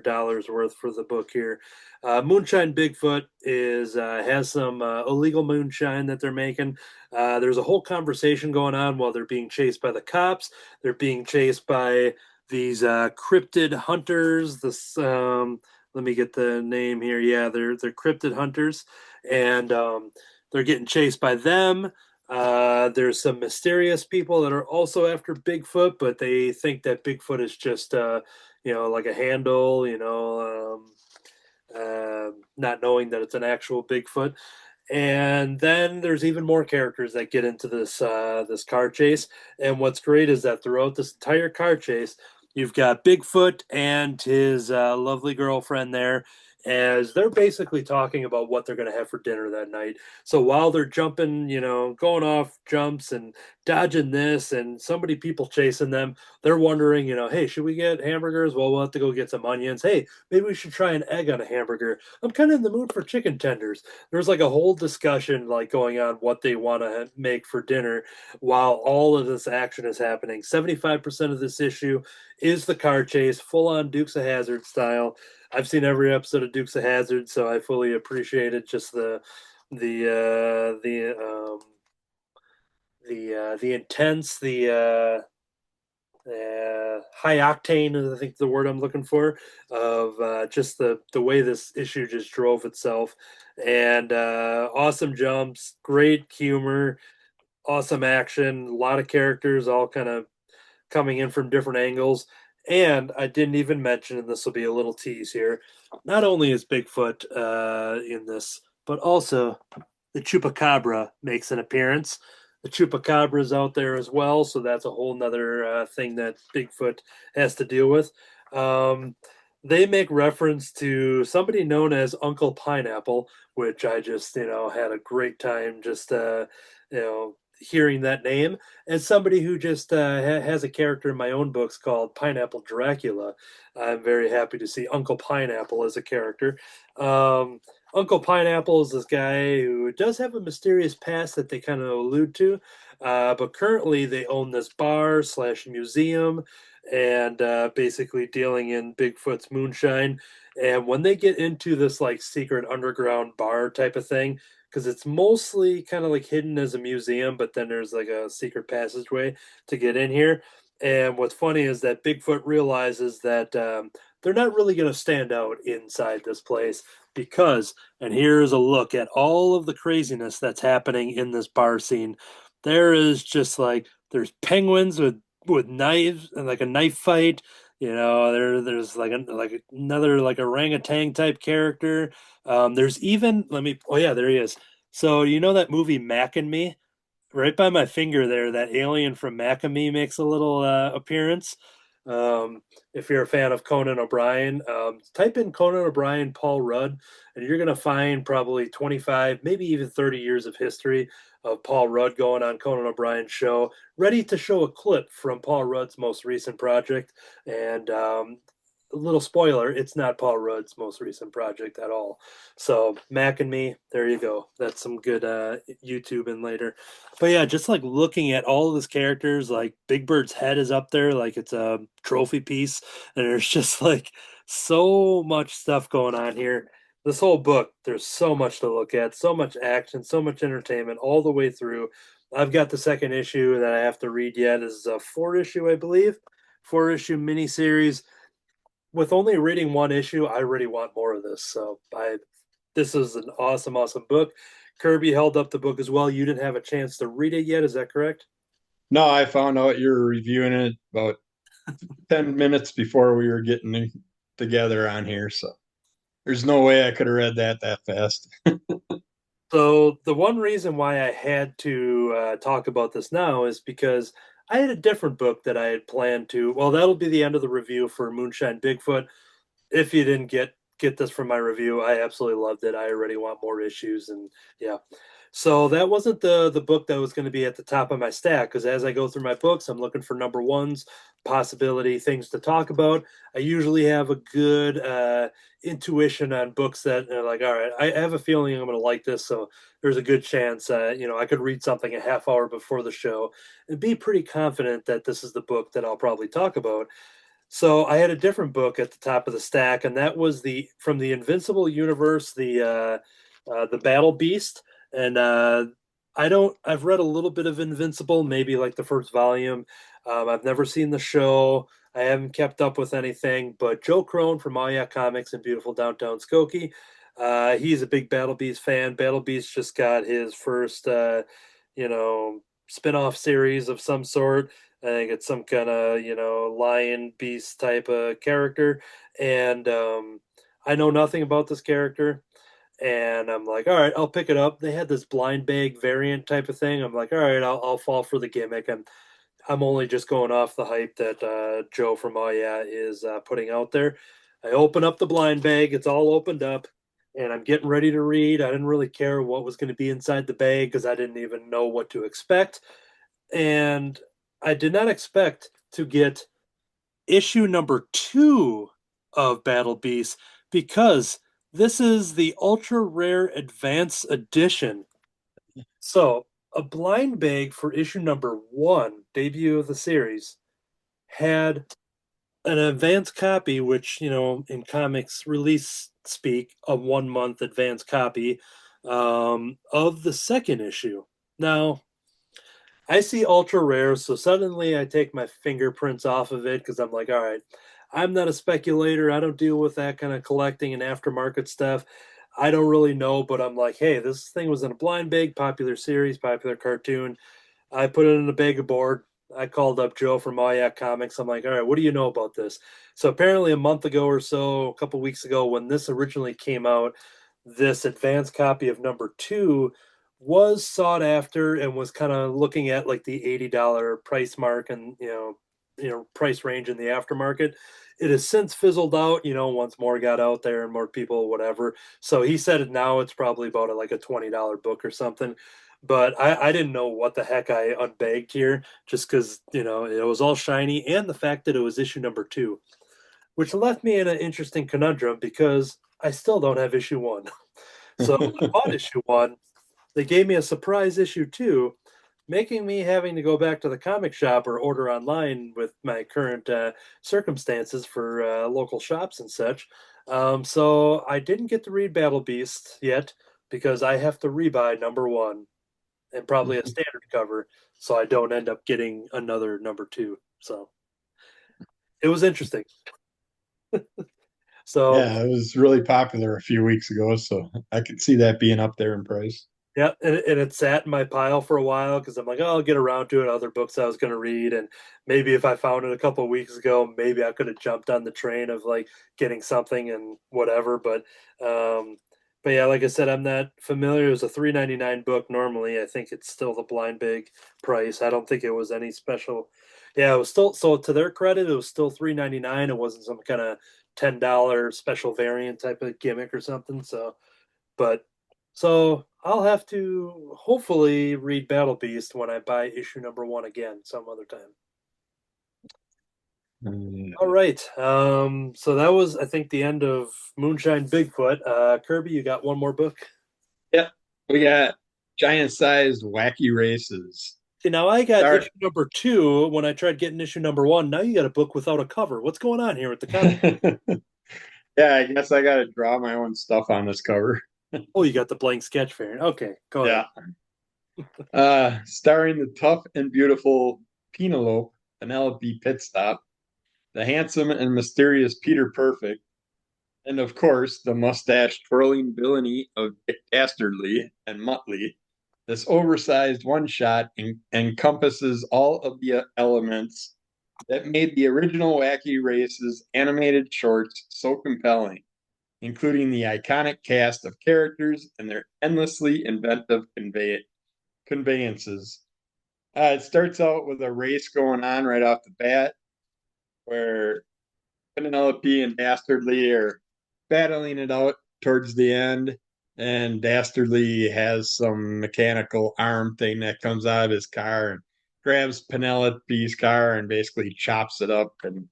dollars worth for the book here. Moonshine Bigfoot has some illegal moonshine that they're making. There's a whole conversation going on while they're being chased by the cops. They're being chased by these cryptid hunters. Let me get the name here. Yeah, they're cryptid hunters, and they're getting chased by them. There's some mysterious people that are also after Bigfoot, but they think that Bigfoot is just like a handle, not knowing that it's an actual Bigfoot. And then there's even more characters that get into this car chase. And what's great is that throughout this entire car chase, you've got Bigfoot and his lovely girlfriend there, as they're basically talking about what they're going to have for dinner that night. So while they're jumping, going off jumps and dodging this and people chasing them, they're wondering, hey, should we get hamburgers? Well, we'll have to go get some onions. Hey, maybe we should try an egg on a hamburger. I'm kind of in the mood for chicken tenders. There's like a whole discussion like going on what they want to make for dinner while all of this action is happening. 75% of this issue is the car chase, full on Dukes of Hazzard style. I've seen every episode of Dukes of Hazzard, so I fully appreciated just the intense, high octane, I think the word I'm looking for, of just the way this issue just drove itself, and awesome jumps, great humor, awesome action, a lot of characters all kind of coming in from different angles. And I didn't even mention, and this will be a little tease here, not only is Bigfoot in this, but also the Chupacabra makes an appearance. The Chupacabra is out there as well, so that's a whole nother thing that Bigfoot has to deal with. They make reference to somebody known as Uncle Pineapple, which I just, had a great time just, hearing that name, as somebody who just has a character in my own books called Pineapple Dracula. I'm very happy to see Uncle Pineapple as a character. Uncle Pineapple is this guy who does have a mysterious past that they kind of allude to, but currently they own this bar / museum, and basically dealing in Bigfoot's moonshine. And when they get into this like secret underground bar type of thing, because it's mostly kind of like hidden as a museum, but then there's like a secret passageway to get in here. And what's funny is that Bigfoot realizes that they're not really going to stand out inside this place because, and here's a look at all of the craziness that's happening in this bar scene. There is just like, there's penguins with knives and like a knife fight. There's like another like orangutan type character. There's even there he is. So that movie Mac and Me? Right by my finger there, that alien from Mac and Me makes a little appearance. If you're a fan of Conan O'Brien, type in Conan O'Brien Paul Rudd, and you're gonna find probably 25, maybe even 30 years of history of Paul Rudd going on Conan O'Brien's show, ready to show a clip from Paul Rudd's most recent project. And a little spoiler, it's not Paul Rudd's most recent project at all. So Mac and Me, there you go. That's some good YouTube in later. But yeah, just like looking at all of his characters, like Big Bird's head is up there like it's a trophy piece, and there's just like so much stuff going on here. This whole book, there's so much to look at, so much action, so much entertainment all the way through. I've got the second issue that I have to read yet. This is a 4-issue, I believe, 4-issue miniseries. With only reading one issue, I really want more of this. So this is an awesome, awesome book. Kirby held up the book as well. You didn't have a chance to read it yet, is that correct? No, I found out you were reviewing it about 10 minutes before we were getting together on here. So there's no way I could have read that fast. So the one reason why I had to talk about this now is because I had a different book that I had planned to. Well, that'll be the end of the review for Moonshine Bigfoot. If you didn't get this from my review, I absolutely loved it. I already want more issues, and yeah. So that wasn't the book that was going to be at the top of my stack, because as I go through my books, I'm looking for number ones, possibility things to talk about. I usually have a good intuition on books that are like, all right, I have a feeling I'm going to like this, so there's a good chance, I could read something a half hour before the show and be pretty confident that this is the book that I'll probably talk about. So I had a different book at the top of the stack, and that was the from the Invincible universe, the Battle Beast. And I've read a little bit of Invincible, maybe like the first volume. I've never seen the show. I haven't kept up with anything, but Joe Crone from Manga Comics in beautiful downtown Skokie, he's a big Battle Beast fan. Battle Beast just got his first, you know, spin-off series of some sort. I think it's some kind of, lion beast type of character. And I know nothing about this character. And I'm like, all right, I'll pick it up. They had this blind bag variant type of thing. I'm like, all right, I'll fall for the gimmick. I'm only just going off the hype that Joe from Oh Yeah is putting out there. I open up the blind bag. It's all opened up. And I'm getting ready to read. I didn't really care what was going to be inside the bag because I didn't even know what to expect. And I did not expect to get issue number 2 of Battle Beast because this is the ultra rare advance edition. So, a blind bag for issue number 1, debut of the series, had an advance copy, which, in comics release speak, a 1 month advance copy of the second issue. Now, I see ultra rare, so suddenly I take my fingerprints off of it because I'm like, all right, I'm not a speculator. I don't deal with that kind of collecting and aftermarket stuff. I don't really know, but I'm like, hey, this thing was in a blind bag, popular series, popular cartoon. I put it in a bag of board. I called up Joe from Maya Comics. I'm like, all right, what do you know about this? So apparently, a month ago or so, a couple weeks ago, when this originally came out, this advanced copy of number 2 was sought after and was kind of looking at like the $80 price mark and price range in the aftermarket. It has since fizzled out, once more got out there and more people, whatever. So he said it now it's probably about like a $20 book or something. But I didn't know what the heck I unbagged here just because, it was all shiny and the fact that it was issue number 2, which left me in an interesting conundrum because I still don't have issue 1. So I bought issue 1. They gave me a surprise issue 2, making me having to go back to the comic shop or order online with my current circumstances for local shops and such. So I didn't get to read Battle Beast yet because I have to rebuy number 1 and probably a standard cover so I don't end up getting another number 2. So it was interesting. So Yeah, it was really popular a few weeks ago, so I could see that being up there in price. yeah, and it sat in my pile for a while because I'm like, oh, I'll get around to it. Other books I was going to read, and maybe if I found it a couple of weeks ago, maybe I could have jumped on the train of like getting something and whatever. But yeah, like I said, I'm not familiar. It was a $3.99 book normally. I think it's still the blind bag price. I don't think it was any special. Yeah, it was still, so to their credit, it was still $3.99. It wasn't some kind of $10 special variant type of gimmick or something. But so I'll have to hopefully read Battle Beast when I buy issue number 1 again some other time. All right. So that was, I think, the end of Moonshine Bigfoot. Kirby, you got one more book? Yep, we got giant-sized wacky races. See, now I got Start. issue number 2 when I tried getting issue number 1. Now you got a book without a cover. What's going on here with the cover? Yeah, I guess I got to draw my own stuff on this cover. Oh, you got the blank sketch variant. Okay, go ahead. Starring the tough and beautiful Penelope Pitstop, the handsome and mysterious Peter Perfect, and of course the mustache twirling villainy of Dick Dastardly and Muttley. This oversized one shot encompasses all of the elements that made the original Wacky Races animated shorts so compelling. including the iconic cast of characters and their endlessly inventive conveyances. It starts out with a race going on right off the bat, where Penelope and Dastardly are battling it out towards the end. And Dastardly has some mechanical arm thing that comes out of his car and grabs Penelope's car and basically chops it up and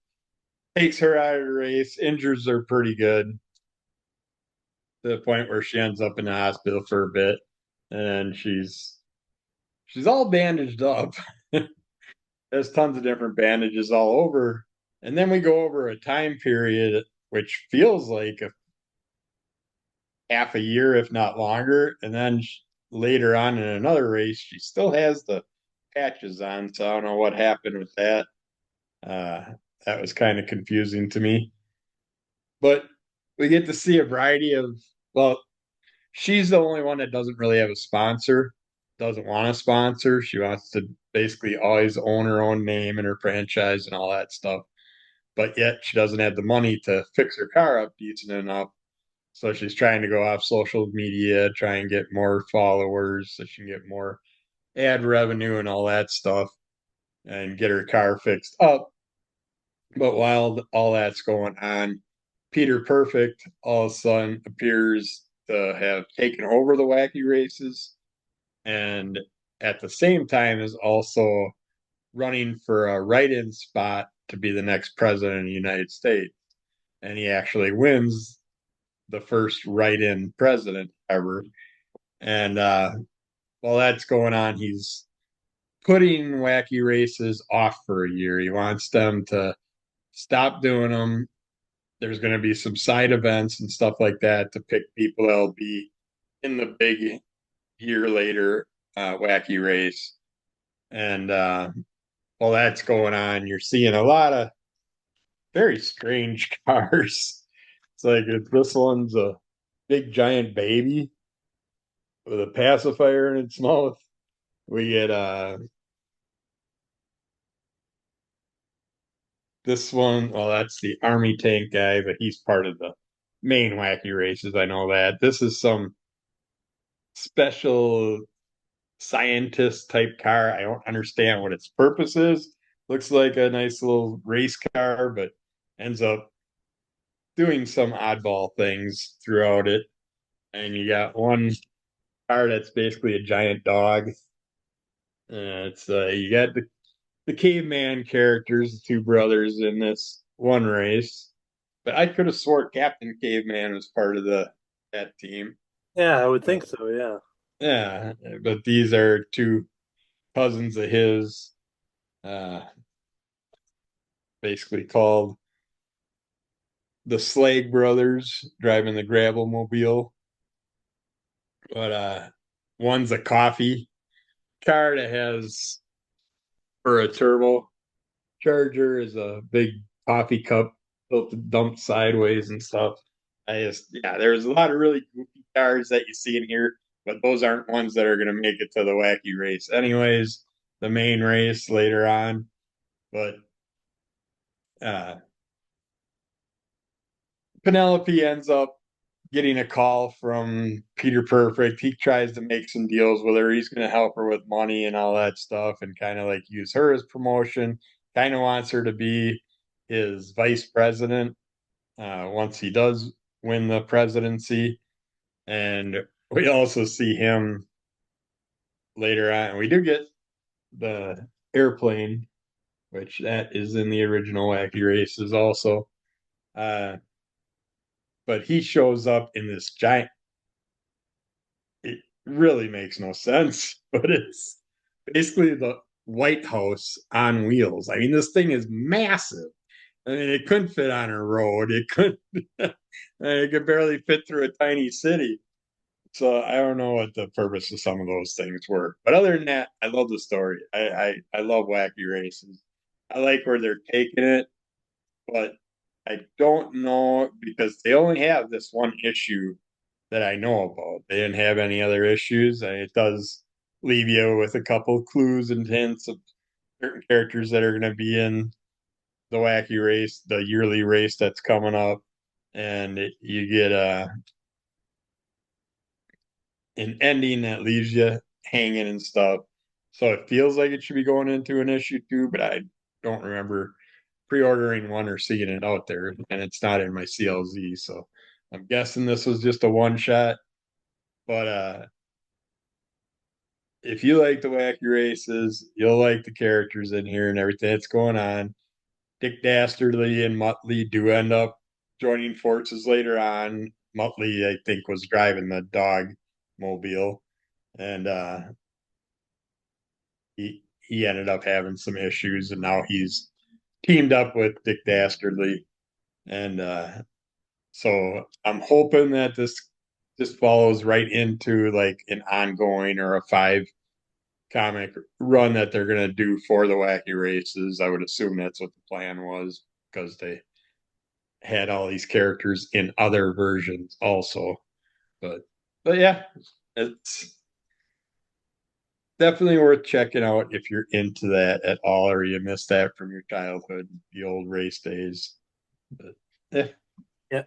takes her out of the race, injures her pretty good to the point where she ends up in the hospital for a bit. And she's all bandaged up. There's tons of different bandages all over. And then we go over a time period which feels like a half a year, if not longer. And then later on in another race, she still has the patches on. So I don't know what happened with that. That was kind of confusing to me. But we get to see a variety of, well, she's the only one that doesn't really have a sponsor, doesn't want a sponsor. She wants to basically always own her own name and her franchise and all that stuff. But yet she doesn't have the money to fix her car up decent enough. So she's trying to go off social media, try and get more followers so she can get more ad revenue and all that stuff and get her car fixed up. But while all that's going on, Peter Perfect all of a sudden appears to have taken over the Wacky races and at the same time is also running for a write-in spot to be the next president of the United States. And he actually wins the first write-in president ever. And while that's going on, he's putting Wacky races off for a year. He wants them to stop doing them. There's going to be some side events and stuff like that to pick people that'll be in the big year later Wacky race. And while that's going on, you're seeing a lot of very strange cars. It's like this one's a big giant baby with a pacifier in its mouth. We get this one. Well, that's the army tank guy, but he's part of the main Wacky races. I know that. This is some special scientist type car. I don't understand what its purpose is. Looks like a nice little race car, but ends up doing some oddball things throughout it. And you got one car that's basically a giant dog. It's you got the caveman characters, the two brothers in this one race. But I could have swore Captain Caveman was part of that team. Yeah, I would think so. Yeah. Yeah, but these are two cousins of his, basically called the Slag Brothers, driving the gravel mobile. But one's a coffee car that has, for a turbo charger, is a big coffee cup built to dump sideways and stuff. There's a lot of really goofy cars that you see in here, but those aren't ones that are going to make it to the Wacky race. Anyways, the main race later on. But Penelope ends up getting a call from Peter Perfect. He tries to make some deals with her. He's going to help her with money and all that stuff and kind of like use her as promotion. Kind of wants her to be his vice president once he does win the presidency. And we also see him later on. We do get the airplane, which that is in the original Wacky Races also. But he shows up in this giant. It really makes no sense, but it's basically the White House on wheels. I mean, this thing is massive. I mean, it couldn't fit on a road. It couldn't. It could barely fit through a tiny city. So I don't know what the purpose of some of those things were. But other than that, I love the story. I love Wacky Races. I like where they're taking it, but I don't know because they only have this one issue that I know about. They didn't have any other issues. And it does leave you with a couple clues and hints of certain characters that are going to be in the Wacky Race, the yearly race that's coming up. and you get an ending that leaves you hanging and stuff. So it feels like it should be going into an issue 2, but I don't remember pre-ordering one or seeing it out there, and it's not in my CLZ. So I'm guessing this was just a one shot. But if you like the wacky races, you'll like the characters in here and everything that's going on. Dick Dastardly and Muttley do end up joining forces later on. Muttley, I think, was driving the dog mobile, and he ended up having some issues, and now he's teamed up with Dick Dastardly, and so I'm hoping that this follows right into like an ongoing or a 5 comic run that they're gonna do for the wacky races. I would assume that's what the plan was because they had all these characters in other versions also. But yeah, it's definitely worth checking out if you're into that at all or you missed that from your childhood, the old race days. But yeah. Yeah,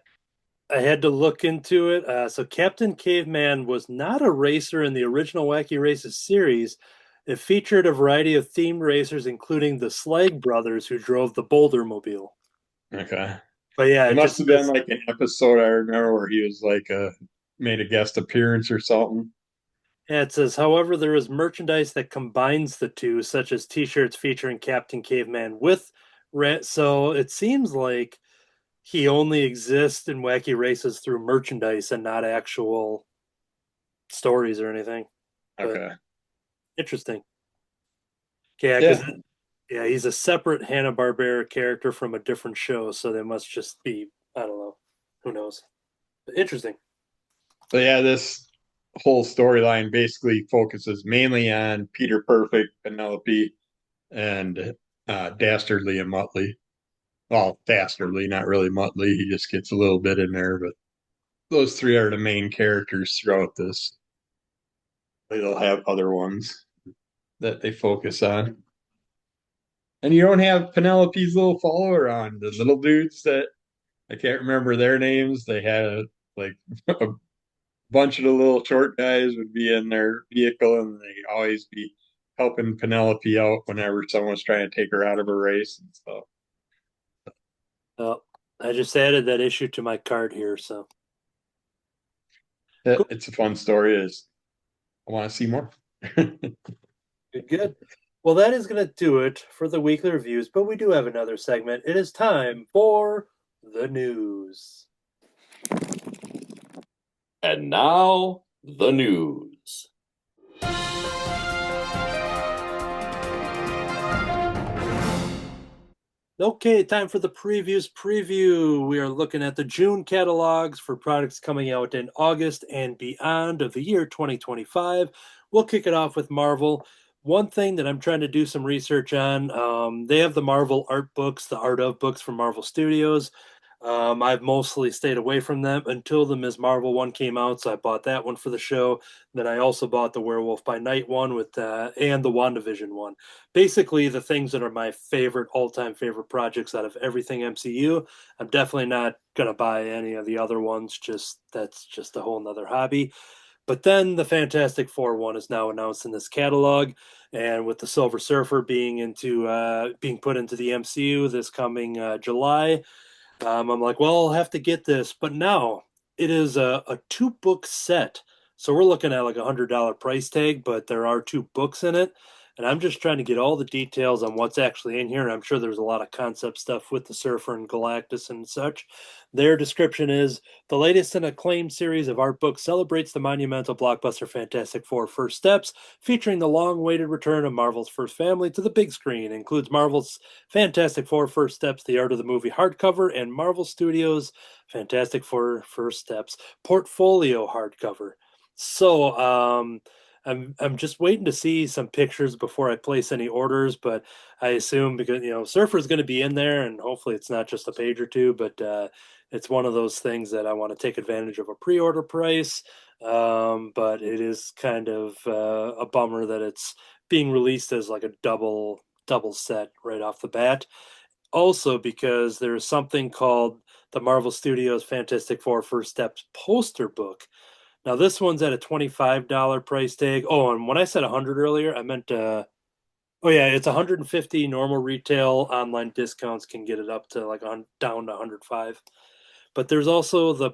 I had to look into it. So Captain Caveman was not a racer in the original Wacky Races series. It featured a variety of themed racers, including the Slag brothers, who drove the Boulder Mobile. Okay. But yeah, It it must just have been says, like an episode I remember where he was like made a guest appearance or something. yeah, it says, however, there is merchandise that combines the two, such as T-shirts featuring Captain Caveman with Rat. So it seems like he only exists in Wacky Races through merchandise and not actual stories or anything. But Okay. interesting. Yeah, because Yeah. yeah, he's a separate Hanna-Barbera character from a different show, so they must just be, I don't know, who knows. But interesting. But yeah, this whole storyline basically focuses mainly on Peter Perfect, Penelope, and Dastardly and Muttley. Well, Dastardly, not really Muttley. He just gets a little bit in there, but those three are the main characters throughout this. They'll have other ones that they focus on. And you don't have Penelope's little follower on, the little dudes that I can't remember their names. They had like a bunch of the little short guys would be in their vehicle and they always be helping Penelope out whenever someone's trying to take her out of a race and stuff. Well, I just added that issue to my card here, so cool. It's a fun story. I want to see more. Good, good. Well, that is going to do it for the weekly reviews, but we do have another segment. It is time for the news. And now, the news. Okay, time for the previews preview. We are looking at the June catalogs for products coming out in August and beyond of the year 2025. We'll kick it off with Marvel. One thing that I'm trying to do some research on, they have the Marvel art books, the art of books from Marvel Studios. I've mostly stayed away from them until the Ms. Marvel one came out, so I bought that one for the show. Then I also bought the Werewolf by Night one with and the WandaVision one. Basically, the things that are my favorite, all-time favorite projects out of everything MCU. I'm definitely not gonna buy any of the other ones. Just that's just a whole nother hobby. But then the Fantastic Four one is now announced in this catalog, and with the Silver Surfer being put into the MCU this coming July, I'm like, well, I'll have to get this. But now it is a 2 book set. So we're looking at like $100 price tag, but there are 2 books in it. And I'm just trying to get all the details on what's actually in here. And I'm sure there's a lot of concept stuff with the Surfer and Galactus and such. Their description is the latest in a acclaimed series of art books celebrates the monumental blockbuster Fantastic Four First Steps, featuring the long-awaited return of Marvel's first family to the big screen. It includes Marvel's Fantastic Four First Steps, the art of the movie hardcover, and Marvel Studios Fantastic Four First Steps portfolio hardcover. So I'm just waiting to see some pictures before I place any orders, but I assume because Surfer's going to be in there, and hopefully it's not just a page or two, but it's one of those things that I want to take advantage of a pre-order price. But it is kind of a bummer that it's being released as like a double set right off the bat. Also, because there's something called the Marvel Studios Fantastic Four First Steps poster book. Now this one's at a $25 price tag. Oh, and when I said 100 earlier, I meant oh yeah, it's 150 normal retail. Online discounts can get it up to like down to 105. But there's also the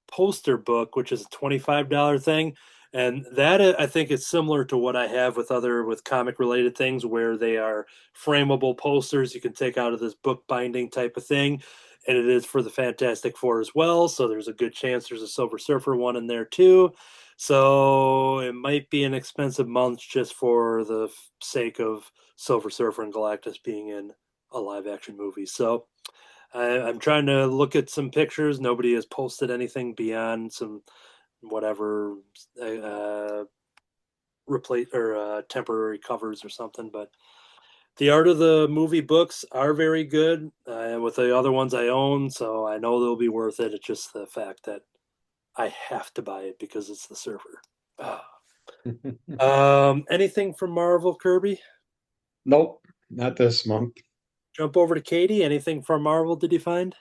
poster book, which is a $25 thing. And that I think is similar to what I have with comic related things where they are frameable posters you can take out of this book binding type of thing. And it is for the Fantastic Four as well. So there's a good chance there's a Silver Surfer one in there too. So it might be an expensive month just for the sake of Silver Surfer and Galactus being in a live action movie. So I'm trying to look at some pictures. Nobody has posted anything beyond some whatever replace or temporary covers or something. But the art of the movie books are very good with the other ones I own, so I know they'll be worth it. It's just the fact that I have to buy it because it's the Surfer. Anything from Marvel, Kirby? Nope, not this month. Jump over to Katie. Anything from Marvel did you find?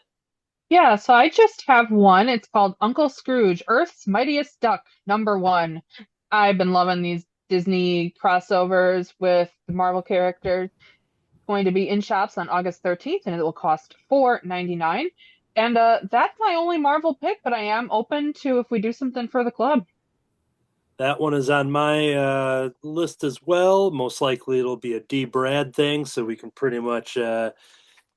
Yeah, so I just have one. It's called Uncle Scrooge, Earth's Mightiest Duck, #1. I've been loving these Disney crossovers with the Marvel characters. Going to be in shops on August 13th, and it will cost $4.99. And that's my only Marvel pick, but I am open to if we do something for the club. That one is on my list as well. Most likely it'll be a D. Brad thing, so we can pretty much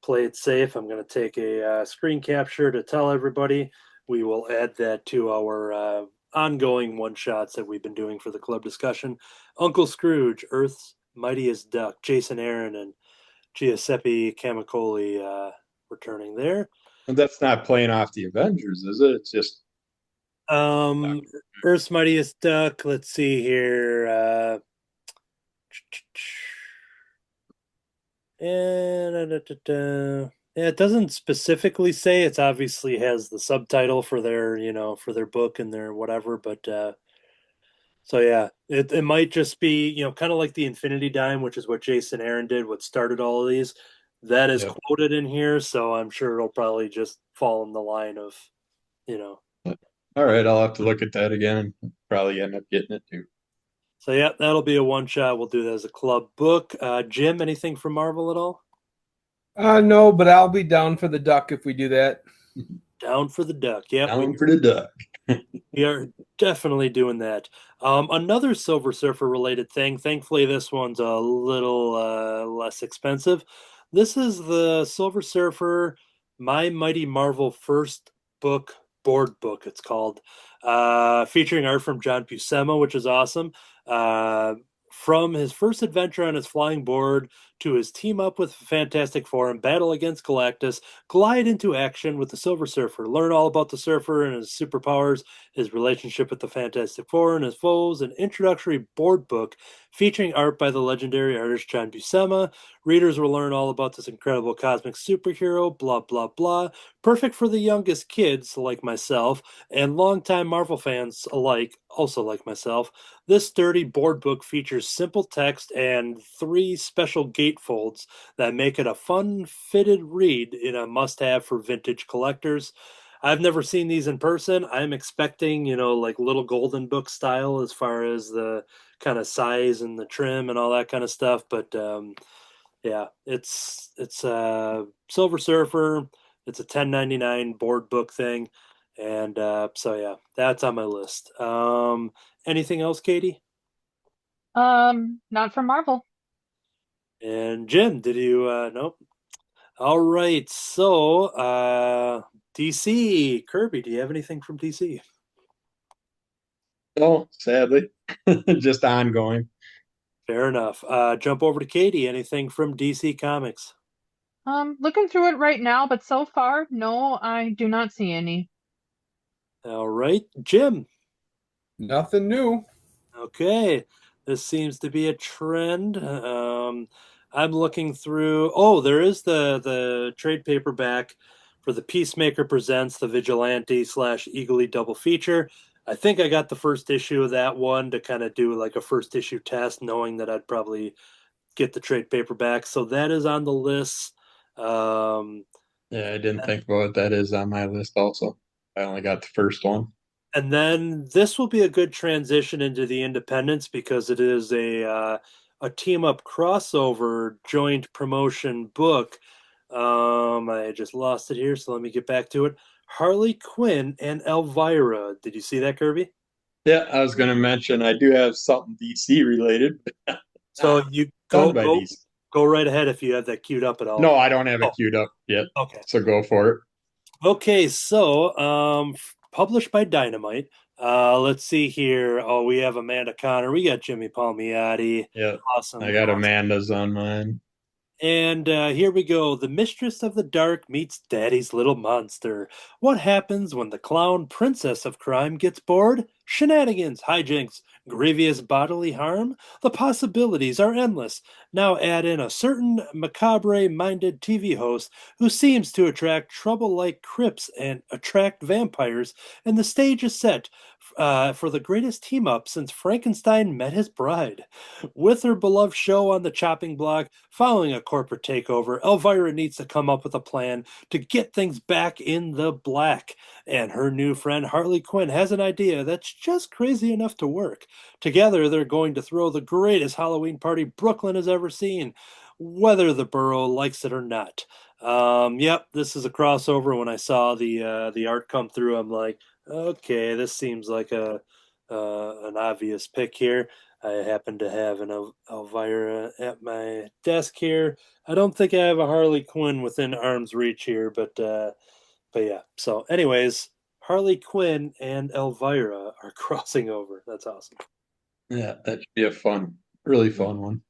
play it safe. I'm going to take a screen capture to tell everybody. We will add that to our ongoing one-shots that we've been doing for the club discussion. Uncle Scrooge, Earth's Mightiest Duck, Jason Aaron and Giuseppe Camicoli returning there. And that's not playing off the Avengers, is it? It's just Earth's Mightiest Duck. Let's see here. And yeah, it doesn't specifically say. It's obviously has the subtitle for their, for their book and their whatever. But so yeah, it might just be, kind of like the Infinity Dime, which is what Jason Aaron did, what started all of these. That is quoted in here, so I'm sure it'll probably just fall in the line of, All right, I'll have to look at that again and probably end up getting it too. So yeah, that'll be a one shot. We'll do that as a club book. Jim, anything from Marvel at all? No, but I'll be down for the duck if we do that. Down for the duck. Yep. Down for the duck. We are definitely doing that. Another Silver Surfer related thing. Thankfully, this one's a little less expensive. This is the Silver Surfer My Mighty Marvel First Book board book. It's called featuring art from John Buscema, which is awesome. From his first adventure on his flying board to his team up with Fantastic Four and battle against Galactus, glide into action with the Silver Surfer. Learn all about the Surfer and his superpowers, his relationship with the Fantastic Four and his foes, an introductory board book featuring art by the legendary artist John Buscema. Readers will learn all about this incredible cosmic superhero, blah, blah, blah. Perfect for the youngest kids, like myself, and longtime Marvel fans alike, also like myself. This sturdy board book features simple text and 3 special gatefolds that make it a fun, fitted read in a must-have for vintage collectors. I've never seen these in person. I'm expecting, like little golden book style as far as the kind of size and the trim and all that kind of stuff. But yeah, it's Silver Surfer. It's a 10.99 board book thing. And so yeah, that's on my list. Anything else, Katie? Not from Marvel. And Jim, did you nope. All right. So DC, Kirby, do you have anything from DC? No, sadly. Just ongoing. Fair enough. Jump over to Katie. Anything from DC Comics? Looking through it right now, but so far, no, I do not see any. All right. Jim. Nothing new. Okay. This seems to be a trend. I'm looking through. Oh, there is the trade paperback for the Peacemaker Presents the Vigilante / Eagly double feature. I think I got the first issue of that one to kind of do like a first issue test, knowing that I'd probably get the trade paperback. So that is on the list. Yeah, I didn't think about what that is on my list also. I only got the first one. And then this will be a good transition into the independents because it is a team up crossover joint promotion book. I just lost it here, so let me get back to it. Harley Quinn and Elvira. Did you see that, Kirby? Yeah, I was going to mention I do have something DC related, but So not you done go by go DC. go right ahead if you have that queued up at all. No, I don't have it Oh, queued up yet, okay. so go for it. Okay, so published by Dynamite. Let's see here. Oh, we have Amanda Connor. We got Jimmy Palmiotti. Yeah, I Awesome, got awesome. Amanda's on mine. And here we go. The Mistress of the Dark meets Daddy's Little Monster. What happens when the clown princess of crime gets bored? Shenanigans, hijinks, grievous bodily harm? The possibilities are endless. Now add in a certain macabre-minded TV host who seems to attract trouble-like crips and attract vampires, and the stage is set for the greatest team-up since Frankenstein met his bride. With her beloved show on the chopping block, following a corporate takeover, Elvira needs to come up with a plan to get things back in the black. And her new friend Harley Quinn has an idea that's just crazy enough to work. Together, they're going to throw the greatest Halloween party Brooklyn has ever seen, whether the borough likes it or not. Yep, this is a crossover. When I saw the art come through, I'm like, okay, this seems like a an obvious pick here. I happen to have an Elvira at my desk here. I don't think I have a Harley Quinn within arm's reach here, but yeah. So, anyways, Harley Quinn and Elvira are crossing over. That's awesome. Yeah, that should be a really fun one.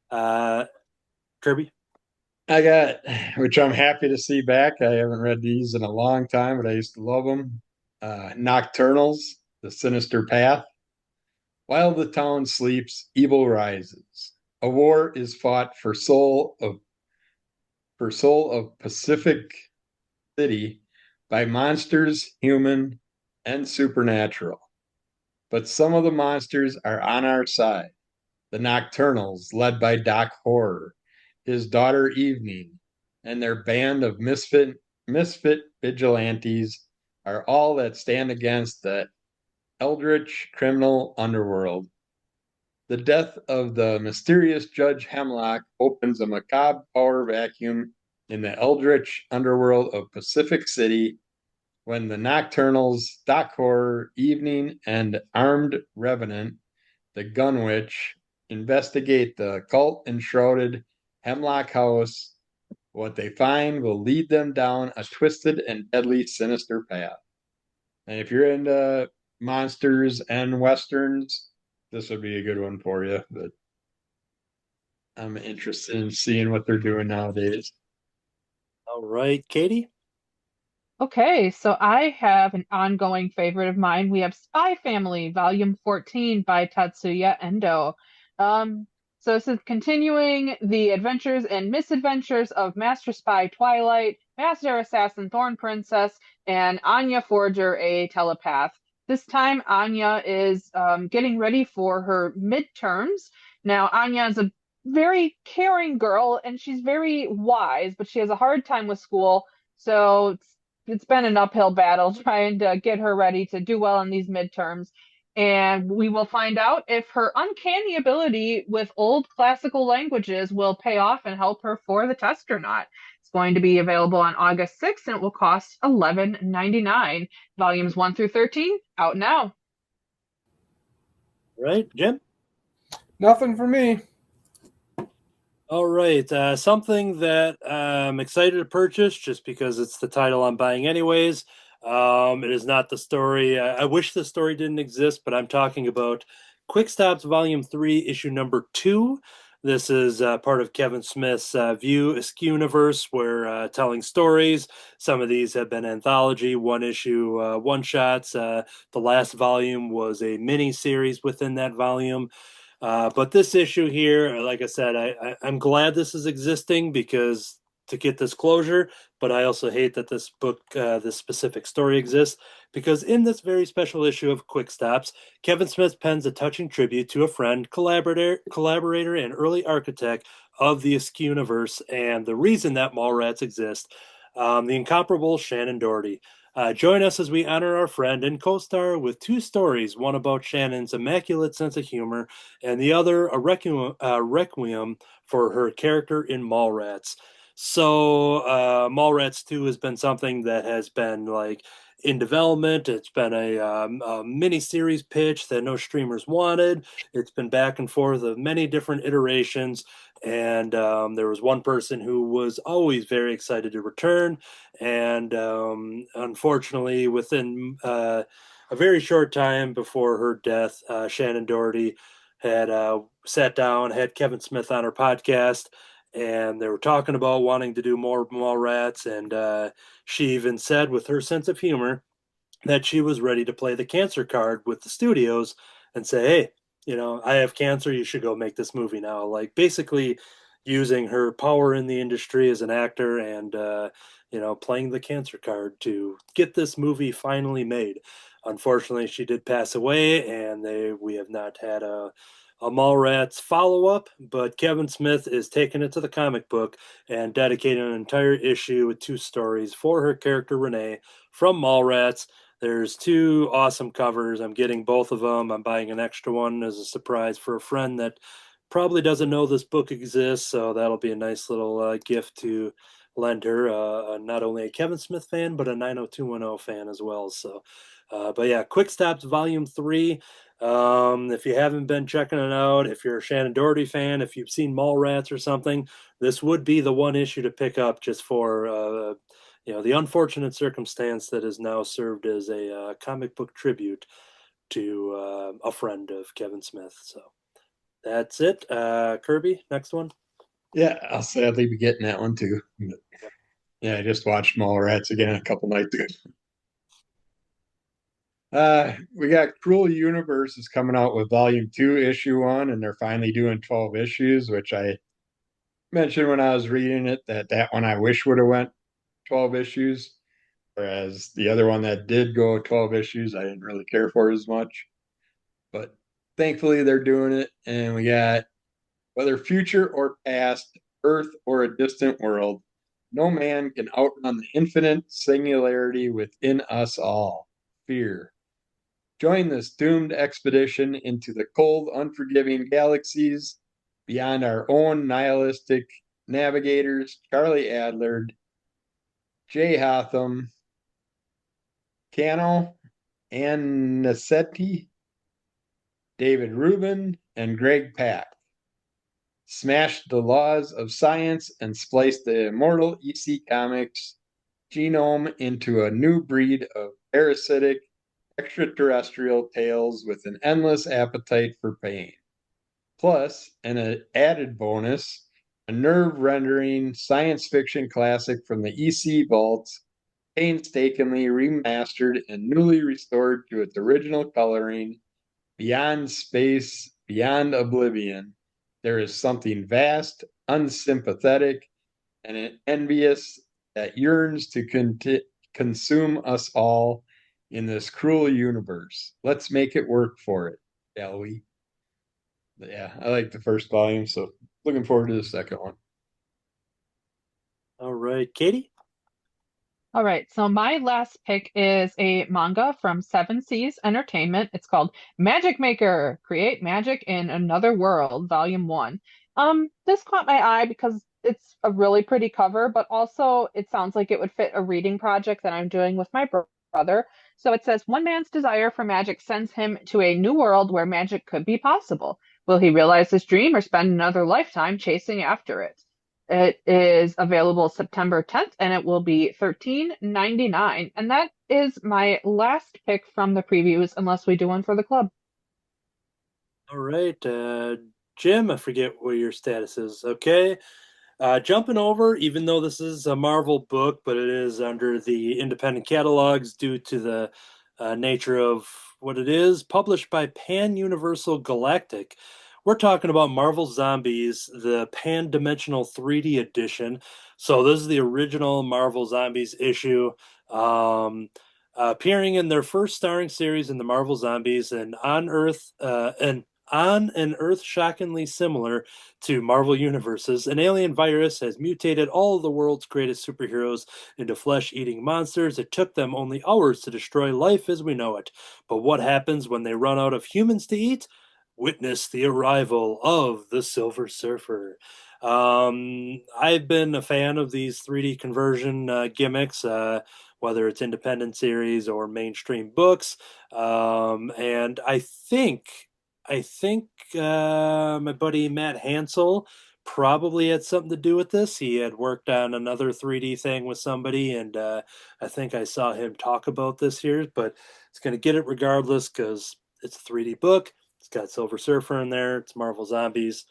Uh, Kirby. I got, which I'm happy to see back. I haven't read these in a long time, but I used to love them. Nocturnals, The Sinister Path. While the town sleeps, evil rises. A war is fought for soul of Pacific City by monsters, human, and supernatural. But some of the monsters are on our side. The Nocturnals, led by Doc Horror, his daughter Evening, and their band of misfit vigilantes are all that stand against the eldritch criminal underworld. The death of the mysterious Judge Hemlock opens a macabre power vacuum in the eldritch underworld of Pacific City when the Nocturnals, Doc Horror, Evening, and Armed Revenant, the Gun Witch, investigate the cult enshrouded Hemlock House. What they find will lead them down a twisted and deadly sinister path. And if you're into monsters and westerns, this would be a good one for you. But I'm interested in seeing what they're doing nowadays. All right, Katie. Okay, so I have an ongoing favorite of mine. We have Spy Family, Volume 14 by Tatsuya Endo. Um, so this is continuing the adventures and misadventures of Master Spy Twilight, Master Assassin Thorn Princess, and Anya Forger, a telepath. This time, Anya is getting ready for her midterms. Now, Anya is a very caring girl, and she's very wise, but she has a hard time with school. So it's been an uphill battle trying to get her ready to do well in these midterms. And we will find out if her uncanny ability with old classical languages will pay off and help her for the test or not. It's going to be available on August 6th and it will cost $11.99. Volumes 1 through 13 out now. Right, Jim. Nothing for me. All right, something that I'm excited to purchase just because it's the title I'm buying anyways. It is not the story. I wish the story didn't exist, but I'm talking about Quick Stops Volume 3, Issue Number 2. This is part of Kevin Smith's View Askew universe, where telling stories. Some of these have been anthology, one-issue one-shots. The last volume was a mini-series within that volume. But this issue here, like I said, I'm glad this is existing because to get this closure, but I also hate that this book, this specific story exists because in this very special issue of Quick Stops, Kevin Smith pens a touching tribute to a friend, collaborator, and early architect of the Askew universe, and the reason that Mallrats exist. the incomparable Shannon Doherty. Join us as we honor our friend and co-star with two stories, one about Shannon's immaculate sense of humor and the other a requiem for her character in Mallrats. So Mallrats 2 has been something that has been like in development. It's been a mini series pitch that no streamers wanted. It's been back and forth of many different iterations. And there was one person who was always very excited to return. And unfortunately, within a very short time before her death, Shannon Doherty had sat down, had Kevin Smith on her podcast, and they were talking about wanting to do more Mallrats. And she even said, with her sense of humor, that she was ready to play the cancer card with the studios and say, hey, I have cancer. You should go make this movie now. Like basically using her power in the industry as an actor and, playing the cancer card to get this movie finally made. Unfortunately, she did pass away, and we have not had a Mallrats follow up, but Kevin Smith is taking it to the comic book and dedicating an entire issue with two stories for her character Renee from Mallrats. There's two awesome covers. I'm getting both of them. I'm buying an extra one as a surprise for a friend that probably doesn't know this book exists, so that'll be a nice little gift to lend her. Not only a Kevin Smith fan, but a 90210 fan as well. So, but yeah, Quick Stops Volume 3. If you haven't been checking it out, if you're a Shannon Doherty fan, if you've seen Mallrats or something, this would be the one issue to pick up just for the unfortunate circumstance that has now served as a comic book tribute to a friend of Kevin Smith. So that's it. Kirby, next one. Yeah, I'll sadly be getting that one too. Yeah, I just watched Mallrats again a couple nights ago. We got Cruel Universe is coming out with Volume 2, Issue 1, and they're finally doing 12 issues, which I mentioned when I was reading it that one I wish would have went 12 issues, whereas the other one that did go 12 issues, I didn't really care for as much. But thankfully they're doing it, and we got whether future or past, Earth or a distant world, no man can outrun the infinite singularity within us all, fear. Join this doomed expedition into the cold, unforgiving galaxies beyond our own nihilistic navigators, Charlie Adler, Jay Hotham, Cano, Ann Nassetti, David Rubin, and Greg Pak. Smash the laws of science and splice the immortal EC Comics genome into a new breed of parasitic extraterrestrial tales with an endless appetite for pain. Plus, an added bonus, a nerve-rendering science fiction classic from the EC vaults, painstakingly remastered and newly restored to its original coloring, beyond space, beyond oblivion. There is something vast, unsympathetic, and envious that yearns to consume us all in this cruel universe. Let's make it work for it, shall we? But yeah, I like the first volume, so looking forward to the second one. All right, Katie. All right, so my last pick is a manga from Seven Seas Entertainment. It's called Magic Maker: Create Magic in Another World, Volume 1. This caught my eye because it's a really pretty cover, but also it sounds like it would fit a reading project that I'm doing with my brother. So it says one man's desire for magic sends him to a new world where magic could be possible. Will he realize his dream or spend another lifetime chasing after it? It is available September 10th and it will be $13.99. And that is my last pick from the previews, unless we do one for the club. All right, Jim, I forget what your status is. Okay. Jumping over, even though this is a Marvel book, but it is under the independent catalogs due to the nature of what it is, published by Pan Universal Galactic. We're talking about Marvel Zombies, the pan-dimensional 3D edition. So this is the original Marvel Zombies issue, appearing in their first starring series in the Marvel Zombies, and on Earth, and On an Earth shockingly similar to Marvel Universes, an alien virus has mutated all of the world's greatest superheroes into flesh-eating monsters. It took them only hours to destroy life as we know it. But what happens when they run out of humans to eat? Witness the arrival of the Silver Surfer. I've been a fan of these 3D conversion gimmicks, whether it's independent series or mainstream books. And I think my buddy Matt Hansel probably had something to do with this. He had worked on another 3D thing with somebody, and I think I saw him talk about this here. But it's going to get it regardless because it's a 3D book. It's got Silver Surfer in there. It's Marvel Zombies.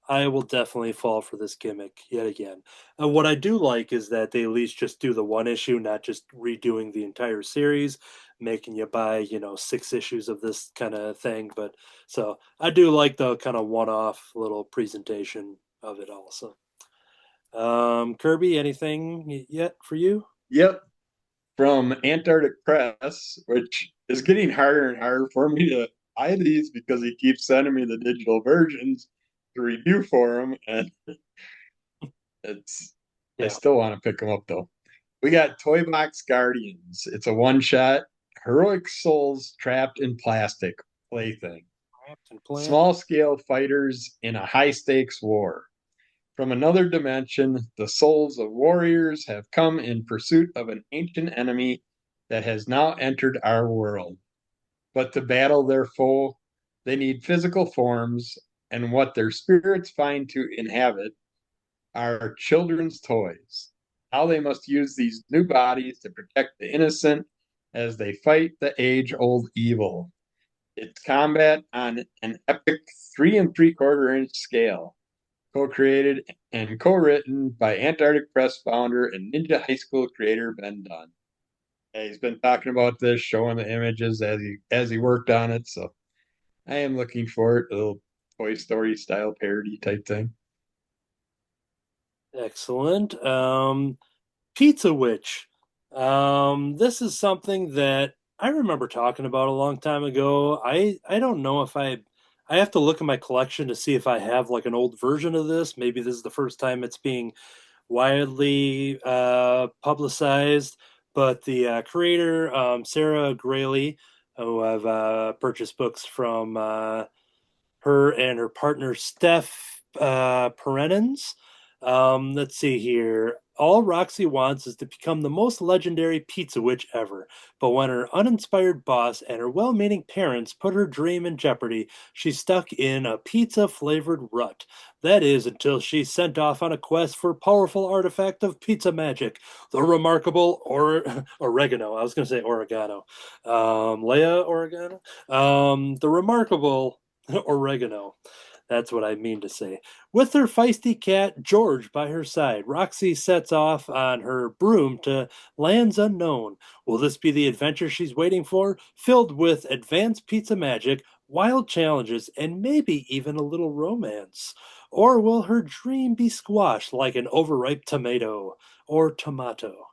I will definitely fall for this gimmick yet again. What I do like is that they at least just do the one issue, not just redoing the entire series, making you buy, 6 issues of this kind of thing. But so I do like the kind of one-off little presentation of it also. Kirby, anything yet for you? Yep. From Antarctic Press, which is getting harder and harder for me to buy these because he keeps sending me the digital versions to review for them, and I still want to pick them up though. We got Toy Box Guardians. It's a one-shot heroic souls trapped in plastic plaything. Small-scale fighters in a high-stakes war. From another dimension, the souls of warriors have come in pursuit of an ancient enemy that has now entered our world. But to battle their foe, they need physical forms, and what their spirits find to inhabit are children's toys. How they must use these new bodies to protect the innocent as they fight the age-old evil. It's combat on an epic 3 3/4 inch scale, co-created and co-written by Antarctic Press founder and Ninja High School creator Ben Dunn. He's been talking about this, showing the images as he worked on it. So I am looking for it, a little Toy Story style parody type thing. Excellent. Pizza Witch. This is something that I remember talking about a long time ago. I don't know if I have to look at my collection to see if I have like an old version of this. Maybe this is the first time it's being widely publicized. But the creator, Sarah Grayley, who I've purchased books from her and her partner Steph Perenins. Let's see here. All Roxy wants is to become the most legendary pizza witch ever. But when her uninspired boss and her well meaning parents put her dream in jeopardy, she's stuck in a pizza flavored rut. That is until she's sent off on a quest for a powerful artifact of pizza magic, the remarkable oregano. I was going to say oregano. Leia oregano? The remarkable oregano. That's what I mean to say. With her feisty cat, George, by her side, Roxy sets off on her broom to lands unknown. Will this be the adventure she's waiting for? Filled with advanced pizza magic, wild challenges, and maybe even a little romance? Or will her dream be squashed like an overripe tomato or tomato?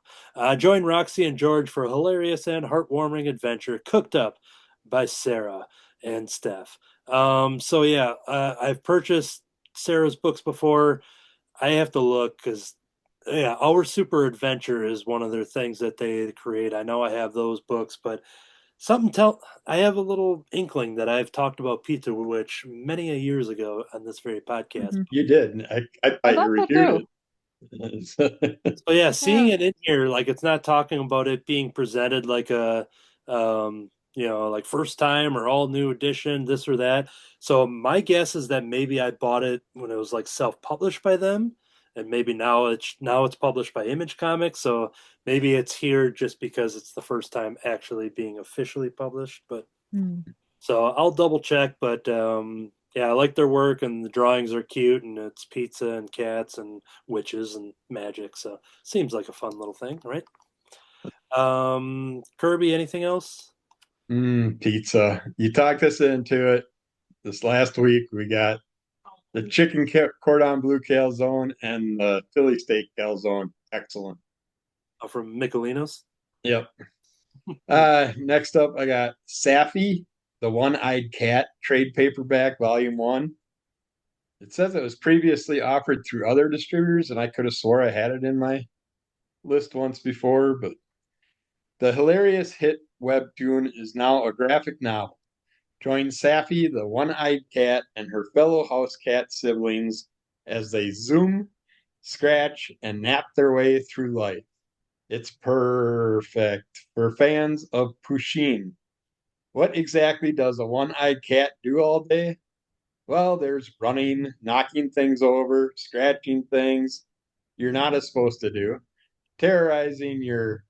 Join Roxy and George for a hilarious and heartwarming adventure cooked up by Sarah and Steph. So yeah, I've purchased Sarah's books before. I have to look because yeah, Our Super Adventure is one of their things that they create. I know I have those books, but I have a little inkling that I've talked about Pizza Witch many a years ago on this very podcast. You did. I thought you reviewed it. So yeah, seeing it in here, like it's not talking about it being presented like a like first time or all new edition, this or that. So my guess is that maybe I bought it when it was like self-published by them, and maybe now it's published by Image Comics. So maybe it's here just because it's the first time actually being officially published. But so I'll double check. But yeah, I like their work, and the drawings are cute, and it's pizza and cats and witches and magic. So seems like a fun little thing, right? Kirby, anything else? Pizza. You talked us into it. This last week, we got the chicken cordon bleu calzone and the Philly steak calzone. Excellent. From Michelinos? Yep. Next up, I got Safi. The One-Eyed Cat trade paperback, volume 1. It says it was previously offered through other distributors, and I could have swore I had it in my list once before, but the hilarious hit webtoon is now a graphic novel. Join Safi, the one-eyed cat, and her fellow house cat siblings as they zoom, scratch, and nap their way through life. It's perfect for fans of Pusheen. What exactly does a one-eyed cat do all day? Well, there's running, knocking things over, scratching things you're not supposed to do, terrorizing your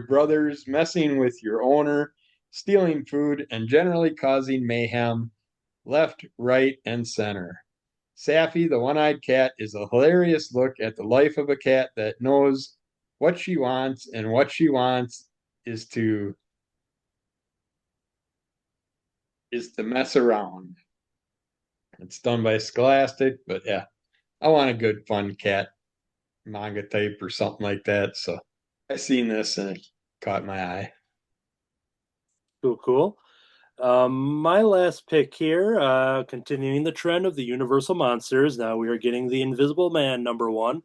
brothers, messing with your owner, stealing food, and generally causing mayhem left, right, and center. Safi, the one-eyed cat, is a hilarious look at the life of a cat that knows what she wants, and what she wants is to mess around. It's done by Scholastic, but yeah, I want a good fun cat manga type or something like that. So I seen this and it caught my eye. Cool. My last pick here, continuing the trend of the Universal Monsters. Now we are getting the Invisible Man #1.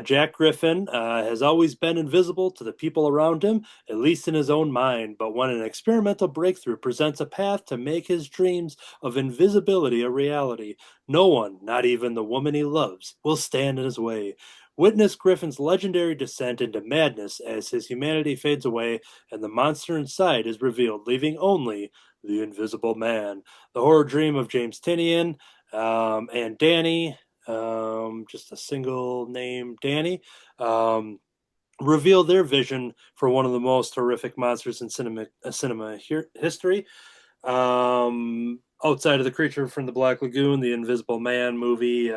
Jack Griffin has always been invisible to the people around him, at least in his own mind. But when an experimental breakthrough presents a path to make his dreams of invisibility a reality, no one, not even the woman he loves, will stand in his way. Witness Griffin's legendary descent into madness as his humanity fades away and the monster inside is revealed, leaving only the Invisible Man. The horror dream of James Tinian and Danny, just a single name, Danny, reveal their vision for one of the most horrific monsters in cinema history. Outside of the Creature from the Black Lagoon, the Invisible Man movie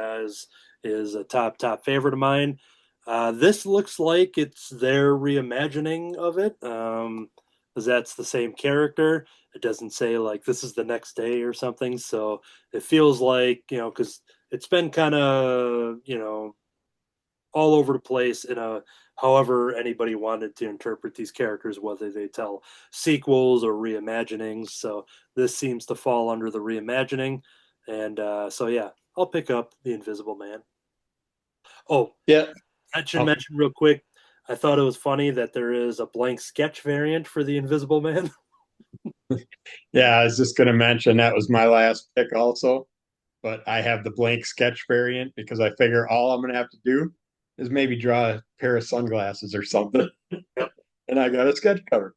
is a top favorite of mine. This looks like it's their reimagining of it, because that's the same character. It doesn't say like this is the next day or something, so it feels like, because it's been kind of, all over the place in a however anybody wanted to interpret these characters, whether they tell sequels or reimaginings. So this seems to fall under the reimagining, and so yeah, I'll pick up the Invisible Man. Oh, Yeah. I should mention real quick. I thought it was funny that there is a blank sketch variant for the Invisible Man. Yeah, I was just going to mention that was my last pick also, but I have the blank sketch variant because I figure all I'm going to have to do is maybe draw a pair of sunglasses or something. Yep. And I got a sketch cover.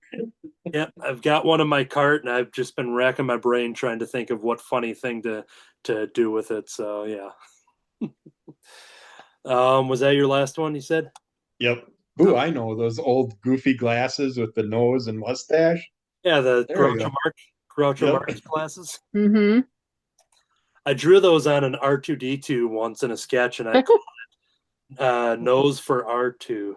Yeah, I've got one in my cart, and I've just been racking my brain trying to think of what funny thing to do with it. So yeah. Was that your last one? You said? Yep. Ooh, I know those old goofy glasses with the nose and mustache. Yeah, the There we go. Groucho Yep. Marx glasses. Mm-hmm. I drew those on an R2D2 once in a sketch, and I called it nose for R2.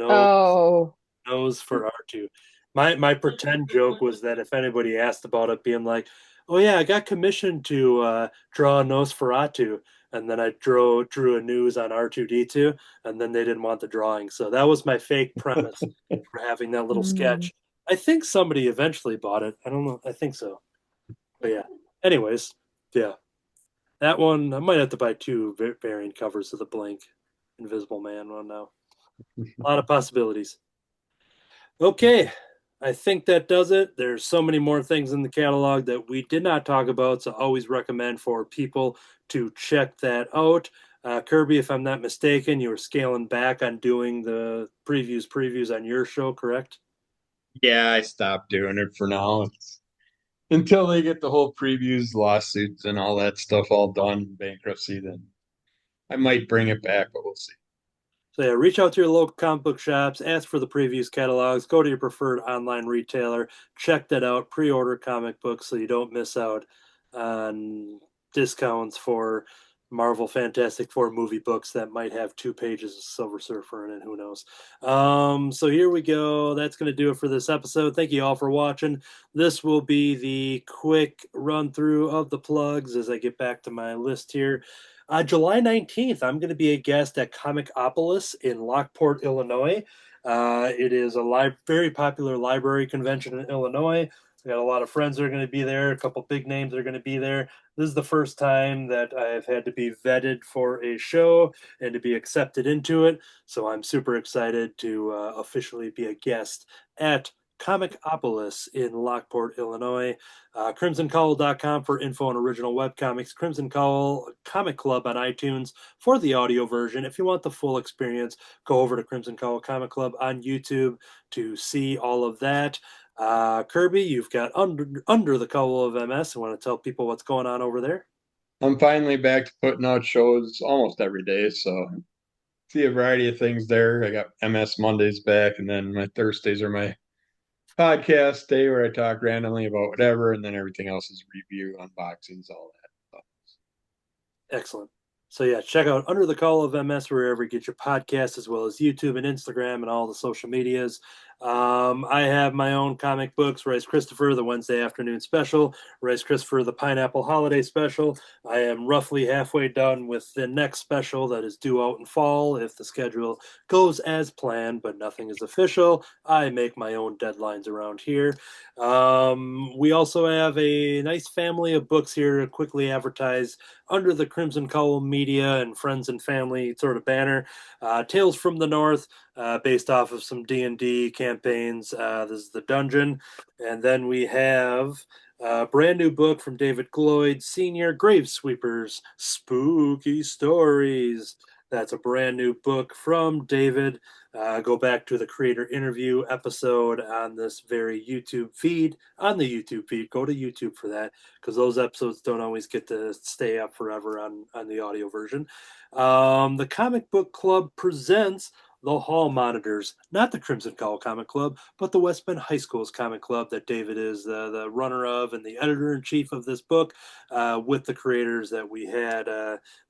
Oh. Nose for R2. My pretend joke was that if anybody asked about it, being like, "Oh yeah, I got commissioned to draw a nose for R2," and then I drew a news on R2D2, and then they didn't want the drawing, so that was my fake premise for having that little sketch. I think somebody eventually bought it. I don't know. I think so. But yeah. Anyways, yeah. That one, I might have to buy 2 variant covers of the blank Invisible Man one now. A lot of possibilities. Okay, I think that does it. There's so many more things in the catalog that we did not talk about, so I always recommend for people to check that out. Kirby, if I'm not mistaken, you were scaling back on doing the previews on your show, correct? Yeah, I stopped doing it for now. Until they get the whole previews, lawsuits, and all that stuff all done, bankruptcy, then I might bring it back, but we'll see. So yeah, reach out to your local comic book shops, ask for the previews catalogs, go to your preferred online retailer, check that out, pre-order comic books so you don't miss out on discounts for Marvel Fantastic Four movie books that might have 2 pages of Silver Surfer in it, who knows. So here we go. That's going to do it for this episode. Thank you all for watching. This will be the quick run through of the plugs as I get back to my list here. July 19th, I'm going to be a guest at Comicopolis in Lockport, Illinois. It is a very popular library convention in Illinois. We got a lot of friends that are going to be there. A couple big names that are going to be there. This is the first time that I've had to be vetted for a show and to be accepted into it. So I'm super excited to officially be a guest at Comicopolis in Lockport, Illinois. CrimsonCowl.com for info on original webcomics. Crimson Cowl Comic Club on iTunes for the audio version. If you want the full experience, go over to Crimson Cowl Comic Club on YouTube to see all of that. Kirby, you've got under the Cowl of MS. I want to tell people what's going on over there. I'm finally back to putting out shows almost every day, so see a variety of things there. I got MS Mondays back, and then my Thursdays are my podcast day where I talk randomly about whatever, and then everything else is review, unboxings, all that stuff. Excellent. So yeah, check out Under the Call of MS wherever you get your podcast, as well as YouTube and Instagram and all the social medias. I have my own comic books, Rise Christopher, the Wednesday afternoon special, Rise Christopher, the Pineapple Holiday special. I am roughly halfway done with the next special that is due out in fall if the schedule goes as planned, but nothing is official. I make my own deadlines around here. We also have a nice family of books here to quickly advertise under the Crimson Cowl Media and Friends and Family sort of banner. Tales from the North, based off of some D&D campaigns. This is The Dungeon. And then we have a brand new book from David Gloyd, Senior, Grave Sweepers, Spooky Stories. That's a brand new book from David. Go back to the creator interview episode on this very YouTube feed. On the YouTube feed, go to YouTube for that, because those episodes don't always get to stay up forever on the audio version. The Comic Book Club presents the Hall Monitors, not the Crimson Cowl Comic Club, but the West Bend High School's comic club that David is the runner of and the editor-in-chief of this book, with the creators that we had,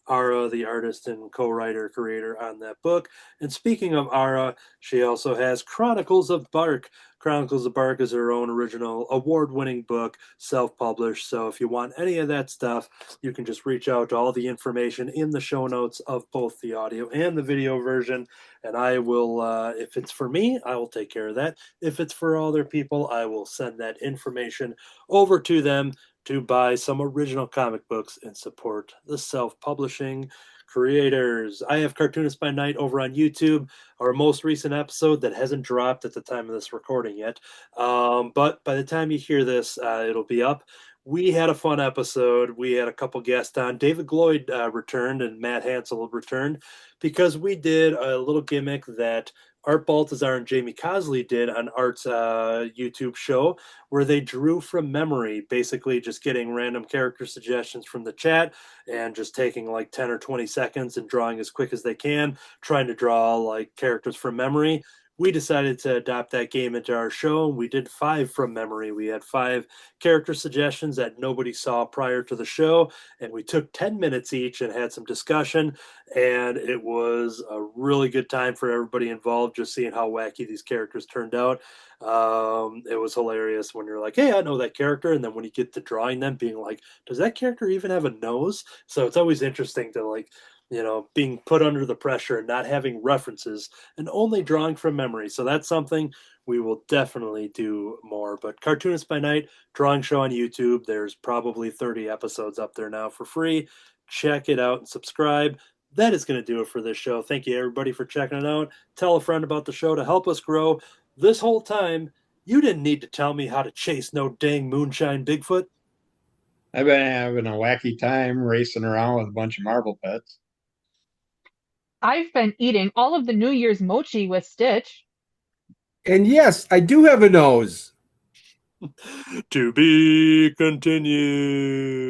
Ara, the artist and co-writer creator on that book. And speaking of Ara, she also has Chronicles of Bark. Chronicles of Bark is her own original award-winning book, self-published. So if you want any of that stuff, you can just reach out to all the information in the show notes of both the audio and the video version. And I will, if it's for me, I will take care of that. If it's for other people, I will send that information over to them to buy some original comic books and support the self-publishing creators. I have Cartoonist by Night over on YouTube, our most recent episode that hasn't dropped at the time of this recording yet. But by the time you hear this, it'll be up. We had a fun episode. We had a couple guests on. David Gloyd returned and Matt Hansel returned because we did a little gimmick that Art Baltazar and Jamie Cosley did on Art's YouTube show, where they drew from memory, basically just getting random character suggestions from the chat and just taking like 10 or 20 seconds and drawing as quick as they can, trying to draw like characters from memory. We decided to adopt that game into our show. We did 5 from memory. We had 5 character suggestions that nobody saw prior to the show, and we took 10 minutes each and had some discussion, and it was a really good time for everybody involved, just seeing how wacky these characters turned out. It was hilarious when you're like, hey, I know that character, and then when you get to drawing them, being like, does that character even have a nose? So it's always interesting to like, being put under the pressure and not having references and only drawing from memory. So that's something we will definitely do more. But Cartoonist by Night, drawing show on YouTube. There's probably 30 episodes up there now for free. Check it out and subscribe. That is going to do it for this show. Thank you, everybody, for checking it out. Tell a friend about the show to help us grow. This whole time, you didn't need to tell me how to chase no dang moonshine Bigfoot. I've been having a wacky time racing around with a bunch of marble pets. I've been eating all of the New Year's mochi with Stitch. And yes, I do have a nose. To be continued.